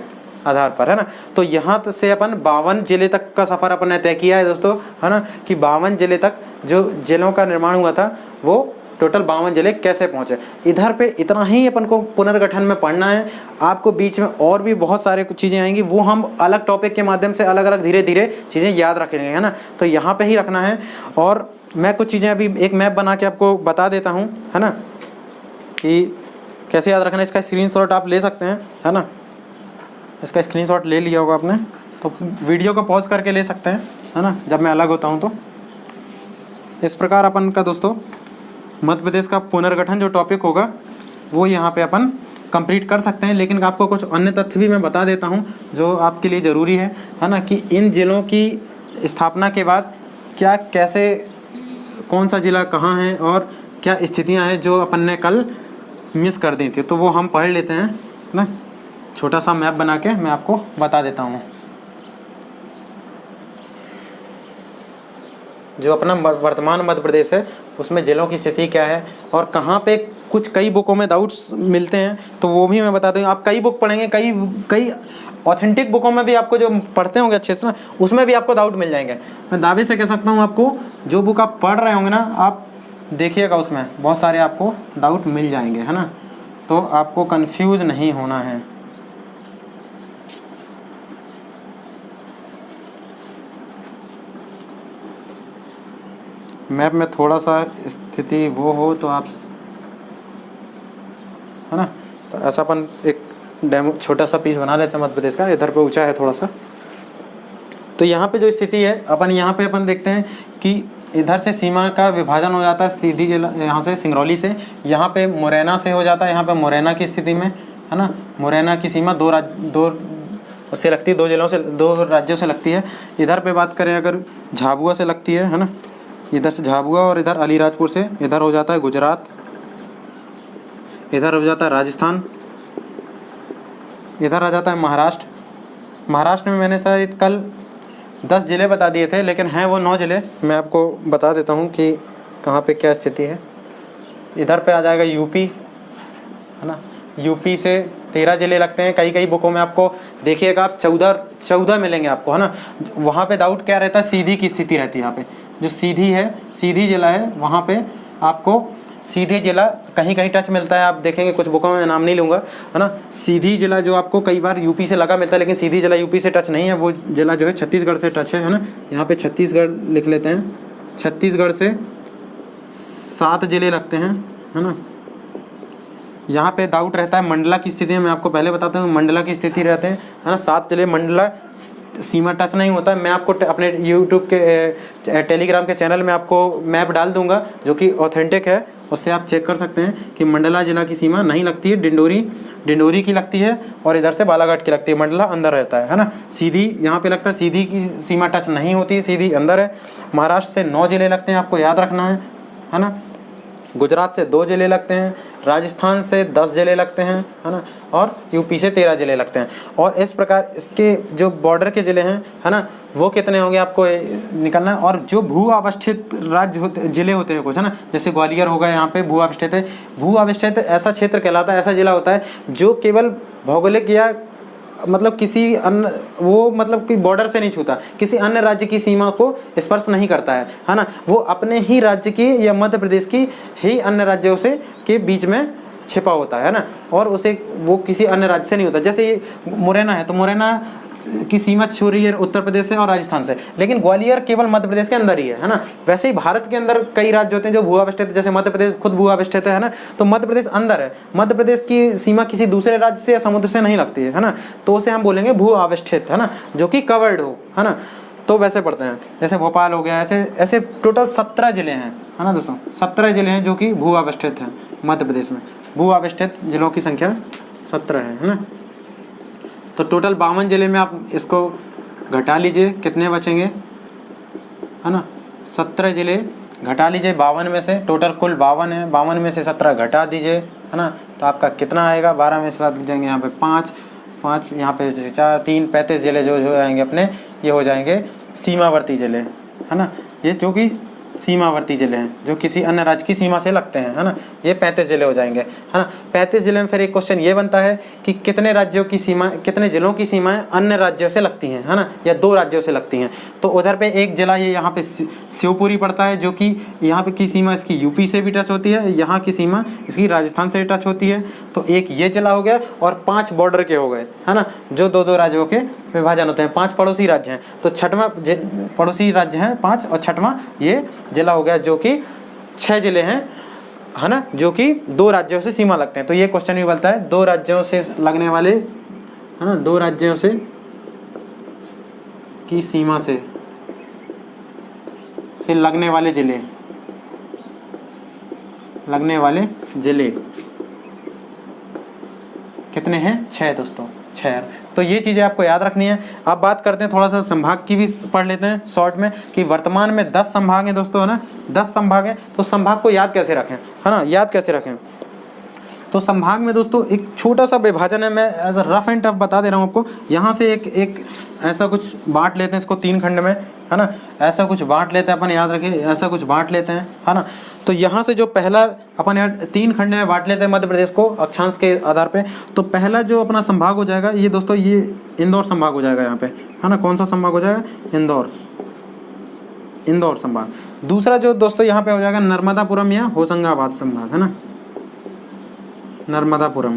S1: आधार पर, है ना। तो यहाँ से अपन 52 जिले तक का सफ़र अपन ने तय किया है दोस्तों, है ना, कि 52 जिले तक जो जिलों का निर्माण हुआ था वो टोटल 52 जिले कैसे पहुँचे। इधर पे इतना ही अपन को पुनर्गठन में पढ़ना है। आपको बीच में और भी बहुत सारे कुछ चीज़ें आएंगी, वो हम अलग टॉपिक के माध्यम से अलग अलग धीरे धीरे चीज़ें याद रखेंगे, है ना। तो यहाँ पे ही रखना है। और मैं कुछ चीज़ें अभी एक मैप बना के आपको बता देता हूँ, है ना, कि कैसे याद रखना है। इसका स्क्रीनशॉट आप ले सकते हैं, है ना। इसका स्क्रीनशॉट ले लिया होगा आपने, तो वीडियो को पॉज करके ले सकते हैं, है ना, जब मैं अलग होता हूँ। तो इस प्रकार अपन का दोस्तों मध्य प्रदेश का पुनर्गठन जो टॉपिक होगा वो यहाँ पे अपन कंप्लीट कर सकते हैं। लेकिन आपको कुछ अन्य तथ्य भी मैं बता देता हूँ जो आपके लिए ज़रूरी है ना, कि इन जिलों की स्थापना के बाद क्या कैसे कौन सा ज़िला कहाँ है और क्या स्थितियाँ हैं जो अपन ने कल मिस कर दी थी। तो वो हम पढ़ लेते हैं ना, छोटा सा मैप बना के मैं आपको बता देता हूँ। जो अपना वर्तमान मध्य प्रदेश है उसमें जिलों की स्थिति क्या है और कहाँ पे कुछ कई बुकों में डाउट्स मिलते हैं, तो वो भी मैं बता दूँ। आप कई बुक पढ़ेंगे, कई ऑथेंटिक बुकों में भी आपको जो पढ़ते होंगे अच्छे से ना, उसमें भी आपको डाउट मिल जाएंगे। मैं दावे से कह सकता हूँ आपको, जो बुक आप पढ़ रहे होंगे ना, आप देखिएगा उसमें बहुत सारे आपको डाउट मिल जाएंगे, है ना। तो आपको कंफ्यूज नहीं होना है। मैप में थोड़ा सा स्थिति वो हो तो आप, है ना, तो ऐसा अपन एक डेमो छोटा सा पीस बना लेते हैं मध्य प्रदेश का। इधर पे ऊंचा है थोड़ा सा, तो यहाँ पे जो स्थिति है अपन यहाँ पे अपन देखते हैं कि इधर से सीमा का विभाजन हो जाता है सीधी जिला, यहाँ से सिंगरौली से, यहाँ पे मुरैना से हो जाता है। यहाँ पे मुरैना की स्थिति में, है ना, मुरैना की सीमा दो से लगती है, 2 जिलों से, 2 राज्यों से लगती है। इधर पे बात करें अगर झाबुआ से लगती है ना, इधर से झाबुआ, और इधर अलीराजपुर से इधर हो जाता है गुजरात, इधर हो जाता है राजस्थान, इधर आ जाता है महाराष्ट्र। महाराष्ट्र में मैंने शायद कल 10 ज़िले बता दिए थे, लेकिन हैं वो 9 ज़िले। मैं आपको बता देता हूँ कि कहाँ पे क्या स्थिति है। इधर पे आ जाएगा यूपी, है ना, यूपी से 13 ज़िले लगते हैं। कई बुकों में आपको देखिएगा आप 14 मिलेंगे आपको, है ना। वहाँ पे डाउट क्या रहता है, सीधी की स्थिति रहती है। यहाँ पे जो सीधी है, सीधी जिला है, वहाँ पे आपको सीधी जिला कहीं टच मिलता है। आप देखेंगे कुछ बुकों में, नाम नहीं लूँगा, है ना। सीधी जिला जो आपको कई बार यूपी से लगा मिलता है, लेकिन सीधी जिला यूपी से टच नहीं है। वो जिला जो है छत्तीसगढ़ से टच है ना। यहाँ पे छत्तीसगढ़ लिख लेते हैं। छत्तीसगढ़ से 7 ज़िले लगते हैं, है ना। यहाँ पे डाउट रहता है मंडला की स्थिति में। मैं आपको पहले बताता हूँ मंडला की स्थिति रहते हैं, है ना। 7 जिले मंडला सीमा टच नहीं होता है। मैं आपको अपने यूट्यूब के टेलीग्राम के चैनल में आपको मैप डाल दूंगा जो कि ऑथेंटिक है, उससे आप चेक कर सकते हैं कि मंडला जिला की सीमा नहीं लगती है, डिंडोरी की लगती है, और इधर से बालाघाट की लगती है। मंडला अंदर रहता है ना। सीधी यहाँ पे लगता है, सीधी की सीमा टच नहीं होती, सीधी अंदर है। महाराष्ट्र से 9 जिले लगते हैं, आपको याद रखना है ना। गुजरात से 2 जिले लगते हैं, राजस्थान से 10 जिले लगते हैं, है ना, और यूपी से 13 जिले लगते हैं। और इस प्रकार इसके जो बॉर्डर के ज़िले हैं, है ना, वो कितने होंगे आपको निकलना है। और जो भू अवस्थित राज्य होते, ज़िले होते हैं कुछ, है ना, जैसे ग्वालियर होगा, यहाँ पे भू अवस्थित है। भू अवस्थित ऐसा क्षेत्र कहलाता है, ऐसा ज़िला होता है जो केवल भौगोलिक या मतलब किसी अन्य, वो मतलब कोई बॉर्डर से नहीं छूता, किसी अन्य राज्य की सीमा को स्पर्श नहीं करता है ना। वो अपने ही राज्य की या मध्य प्रदेश की ही अन्य राज्यों से के बीच में छिपा होता है ना, और उसे वो किसी अन्य राज्य से नहीं होता। जैसे ये मुरैना है, तो मुरैना की सीमा छू रही है उत्तर प्रदेश से और राजस्थान से, लेकिन ग्वालियर केवल मध्य प्रदेश के अंदर ही है ना। वैसे ही भारत के अंदर कई राज्य होते हैं जो भू अवस्थित, जैसे मध्य प्रदेश खुद भू अवस्थित है ना, तो मध्य प्रदेश अंदर है। मध्य प्रदेश की सीमा किसी दूसरे राज्य से या समुद्र से नहीं लगती है ना, तो उसे हम बोलेंगे भू अवस्थित, है ना, जो कि कवर्ड हो, है ना। तो वैसे पढ़ते हैं, जैसे भोपाल हो गया, ऐसे टोटल 17 जिले हैं, है ना दोस्तों। 17 जिले हैं जो कि भू अवस्थित हैं मध्य प्रदेश में। भू अवस्थित जिलों की संख्या 17 है ना। तो टोटल 52 जिले में आप इसको घटा लीजिए, कितने बचेंगे, है ना। 17 जिले घटा लीजिए 52 में से, टोटल कुल 52 है, 52 में से 17 घटा दीजिए, है ना, तो आपका कितना आएगा, 12 में से 7 जाएंगे, यहाँ पे 5 यहाँ पे 4 3 35 जिले जो आएंगे अपने, ये हो जाएंगे सीमावर्ती जिले, है ना। ये जो कि सीमावर्ती जिले हैं जो किसी अन्य राज्य की सीमा से लगते हैं, है ना, ये 35 जिले हो जाएंगे, है ना। 35 जिले में फिर एक क्वेश्चन ये बनता है कि कितने राज्यों की सीमा, कितने जिलों की सीमाएं अन्य राज्यों से लगती हैं, है ना, या 2 राज्यों से लगती हैं। तो उधर पे एक जिला ये यहाँ पे शिवपुरी पड़ता है, जो कि यहाँ पे की सीमा इसकी यूपी से भी टच होती है, यहाँ की सीमा इसकी राजस्थान से टच होती है। तो एक ये जिला हो गया और 5 बॉर्डर के हो गए, है ना, जो 2-2 राज्यों के विभाजन होते हैं। 5 पड़ोसी राज्य हैं, तो छठवां पड़ोसी राज्य हैं 5 और छठवां ये जिला हो गया, जो कि 6 जिले हैं, है ना, जो कि 2 राज्यों से सीमा लगते हैं। तो ये क्वेश्चन भी बनता है 2 राज्यों से लगने वाले, है ना, 2 राज्यों से की सीमा से लगने वाले जिले, कितने हैं? 6 दोस्तों, 6। तो ये चीज़ें आपको याद रखनी है। अब बात करते हैं थोड़ा सा संभाग की भी पढ़ लेते हैं शॉर्ट में, कि वर्तमान में 10 संभाग हैं दोस्तों, है ना, 10 संभाग हैं। तो संभाग को याद कैसे रखें, है ना, याद कैसे रखें। तो संभाग में दोस्तों एक छोटा सा विभाजन है, मैं as a rough and tough बता दे रहा हूँ आपको। यहाँ से एक ऐसा कुछ बांट लेते हैं इसको 3 खंड में, है ना, ऐसा कुछ बांट लेते हैं अपन, याद रखें, ऐसा कुछ बांट लेते हैं, है ना। तो यहाँ से जो पहला अपन यहाँ 3 खंड में बांट लेते हैं मध्य प्रदेश को अक्षांश के आधार पे। तो पहला जो अपना संभाग हो जाएगा ये दोस्तों, ये इंदौर संभाग हो जाएगा यहाँ पे, है ना। कौन सा संभाग हो जाएगा? इंदौर संभाग। दूसरा जो दोस्तों यहाँ पे हो जाएगा नर्मदापुरम या होशंगाबाद संभाग, है ना, नर्मदापुरम,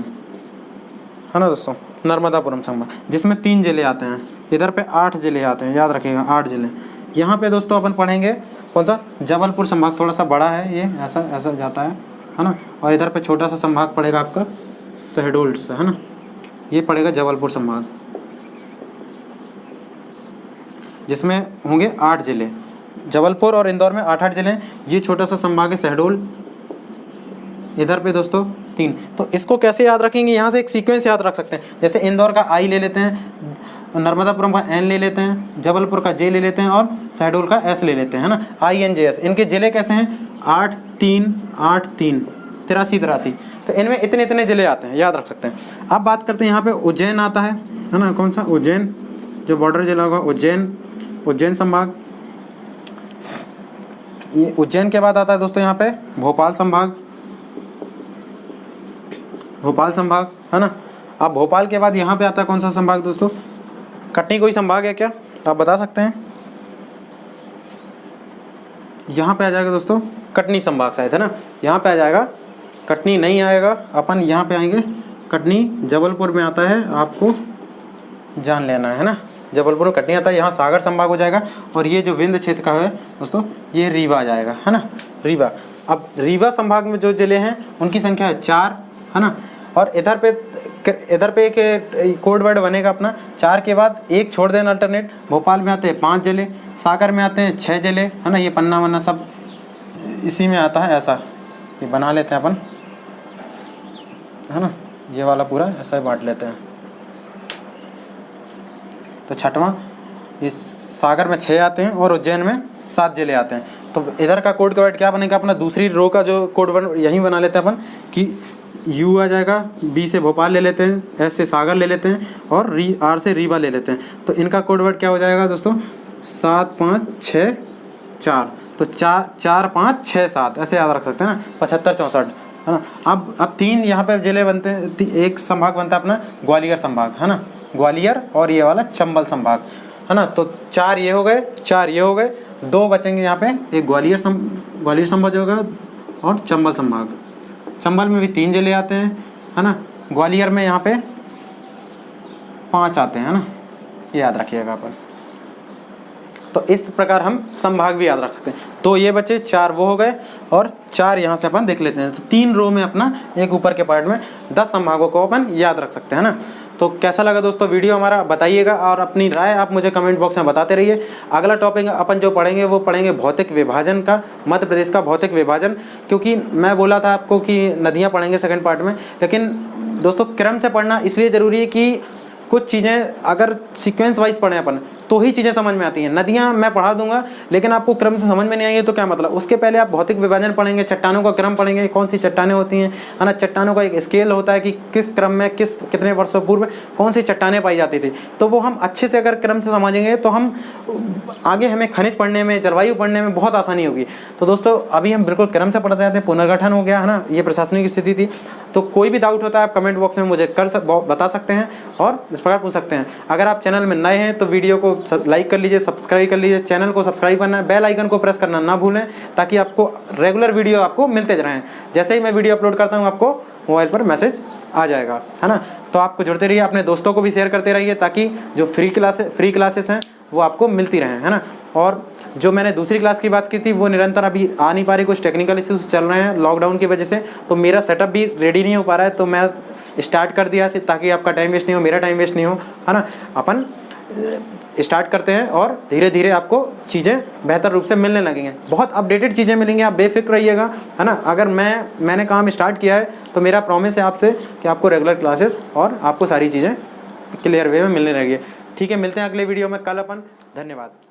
S1: है ना दोस्तों, नर्मदापुरम संभाग, जिसमें 3 जिले आते हैं। इधर पे 8 जिले आते हैं, याद रखिएगा 8 जिले। यहाँ पे दोस्तों अपन पढ़ेंगे कौन सा? जबलपुर संभाग। थोड़ा सा बड़ा है ये, ऐसा जाता है ना। और इधर पे छोटा सा संभाग पड़ेगा आपका शहडोल से, है ना, ये पड़ेगा जबलपुर संभाग, जिसमें होंगे 8 जिले। जबलपुर और इंदौर में 8-8 जिले हैं। ये छोटा सा संभाग है शहडोल। इधर पे दोस्तों 3। तो इसको कैसे याद रखेंगे? यहाँ से एक सीक्वेंस याद रख सकते हैं। जैसे इंदौर का आई ले लेते हैं, नर्मदापुरम का एन ले लेते हैं, जबलपुर का जे ले लेते हैं और शहडोल का एस ले लेते हैं, है ना, INJS। इनके जिले कैसे हैं? 8, 3, 8, 3, 83। तो इनमें इतने जिले आते हैं, याद रख सकते हैं। अब बात करते हैं यहाँ पे उज्जैन आता है ना, कौन सा? उज्जैन, जो बॉर्डर जिला होगा उज्जैन संभाग। ये उज्जैन के बाद आता है दोस्तों यहाँ पे भोपाल संभाग, है ना। अब भोपाल के बाद यहाँ पे आता है कौन सा संभाग दोस्तों? कटनी कोई संभाग है क्या? आप बता सकते हैं? यहाँ पे आ जाएगा दोस्तों कटनी संभाग शायद, है ना, यहाँ पे आ जाएगा। कटनी नहीं आएगा, अपन यहाँ पे आएंगे कटनी। जबलपुर में आता है, आपको जान लेना है ना, जबलपुर में कटनी आता है। यहाँ सागर संभाग हो जाएगा। और ये जो विंध्य क्षेत्र का है दोस्तों, ये रीवा आ जाएगा, है ना, रीवा। अब रीवा संभाग में जो जिले हैं उनकी संख्या है 4, है ना। और इधर पे एक कोड वर्ड बनेगा अपना, 4 के बाद 1 छोड़ देना अल्टरनेट। भोपाल में आते हैं 5 जिले, सागर में आते हैं 6 जिले, है ना। ये पन्ना वन्ना सब इसी में आता है, ऐसा ये बना लेते हैं अपन, है ना, ये वाला पूरा ऐसा ही बांट लेते हैं। तो छठवां, ये सागर में 6 आते हैं और उज्जैन में 7 जिले आते हैं। तो इधर का कोड वर्ड क्या बनेगा अपना? दूसरी रो का जो कोड वर्ड यहीं बना लेते हैं अपन कि U आ जाएगा, B से भोपाल ले लेते हैं, S से सागर ले लेते हैं और R से रीवा ले लेते हैं। तो इनका कोड वर्ड क्या हो जाएगा दोस्तों? 7, 5, 6, 4। तो 4, 5, 6, 7 ऐसे याद रख सकते हैं ना, 75, 64, है ना। अब 3 यहाँ पे जिले बनते हैं, एक संभाग बनता है अपना ग्वालियर संभाग, है ना, ग्वालियर, और ये वाला चंबल संभाग, है ना। तो 4 ये हो गए, 2 बचेंगे यहाँ पे, एक ग्वालियर संभाग होगा और चंबल संभाग। चंबल में भी 3 जिले आते हैं, है ना। ग्वालियर में यहाँ पे 5 आते हैं, है ना, ये याद रखिएगा अपन। तो इस प्रकार हम संभाग भी याद रख सकते हैं। तो ये बचे 4 वो हो गए और 4 यहाँ से अपन देख लेते हैं। तो 3 रो में अपना एक ऊपर के पार्ट में 10 संभागों को अपन याद रख सकते हैं ना। तो कैसा लगा दोस्तों वीडियो हमारा, बताइएगा और अपनी राय आप मुझे कमेंट बॉक्स में बताते रहिए। अगला टॉपिक अपन जो पढ़ेंगे वो पढ़ेंगे भौतिक विभाजन का, मध्य प्रदेश का भौतिक विभाजन। क्योंकि मैं बोला था आपको कि नदियाँ पढ़ेंगे सेकंड पार्ट में, लेकिन दोस्तों क्रम से पढ़ना इसलिए ज़रूरी है कि कुछ चीज़ें अगर सीक्वेंस वाइज पढ़ें अपन तो ही चीज़ें समझ में आती हैं। नदियाँ मैं पढ़ा दूंगा लेकिन आपको क्रम से समझ में नहीं आएगी तो क्या मतलब। उसके पहले आप भौतिक विभाजन पढ़ेंगे, चट्टानों का क्रम पढ़ेंगे, कौन सी चट्टानें होती हैं, है ना। चट्टानों का एक स्केल होता है कि किस क्रम में कितने वर्षों पूर्व कौन सी चट्टानें पाई जाती थी। तो वो हम अच्छे से अगर क्रम से समझेंगे तो हम आगे हमें खनिज पढ़ने में, जलवायु पढ़ने में बहुत आसानी होगी। तो दोस्तों अभी हम बिल्कुल क्रम से पढ़ते जाते हैं। पुनर्गठन हो गया, है ना, ये प्रशासनिक स्थिति थी। तो कोई भी डाउट होता है आप कमेंट बॉक्स में मुझे बता सकते हैं और इस प्रकार पूछ सकते हैं। अगर आप चैनल में नए हैं तो वीडियो को लाइक कर लीजिए, सब्सक्राइब कर लीजिए, चैनल को सब्सक्राइब करना है, बेल आइकन को प्रेस करना ना भूलें ताकि आपको रेगुलर वीडियो आपको मिलते रहें। जैसे ही मैं वीडियो अपलोड करता हूँ आपको मोबाइल पर मैसेज आ जाएगा, है ना। तो आपको जुड़ते रहिए, अपने दोस्तों को भी शेयर करते रहिए ताकि जो फ्री क्लासेस हैं वो आपको मिलती रहें, है ना। और जो मैंने दूसरी क्लास की बात की थी वो निरंतर अभी आ नहीं पा रही, कुछ टेक्निकल इश्यूज चल रहे हैं लॉकडाउन की वजह से। तो मेरा सेटअप भी रेडी नहीं हो पा रहा है, तो मैं स्टार्ट कर दिया था ताकि आपका टाइम वेस्ट नहीं हो, मेरा टाइम वेस्ट नहीं हो, है ना। अपन स्टार्ट करते हैं और धीरे धीरे आपको चीज़ें बेहतर रूप से मिलने लगेंगे, बहुत अपडेटेड चीज़ें मिलेंगी, आप बेफिक्र रहिएगा, है ना। अगर मैंने काम स्टार्ट किया है तो मेरा प्रॉमिस है आपसे कि आपको रेगुलर क्लासेस और आपको सारी चीज़ें क्लियर वे में मिलने लगेगी। ठीक है, मिलते हैं अगले वीडियो में कल अपन। धन्यवाद।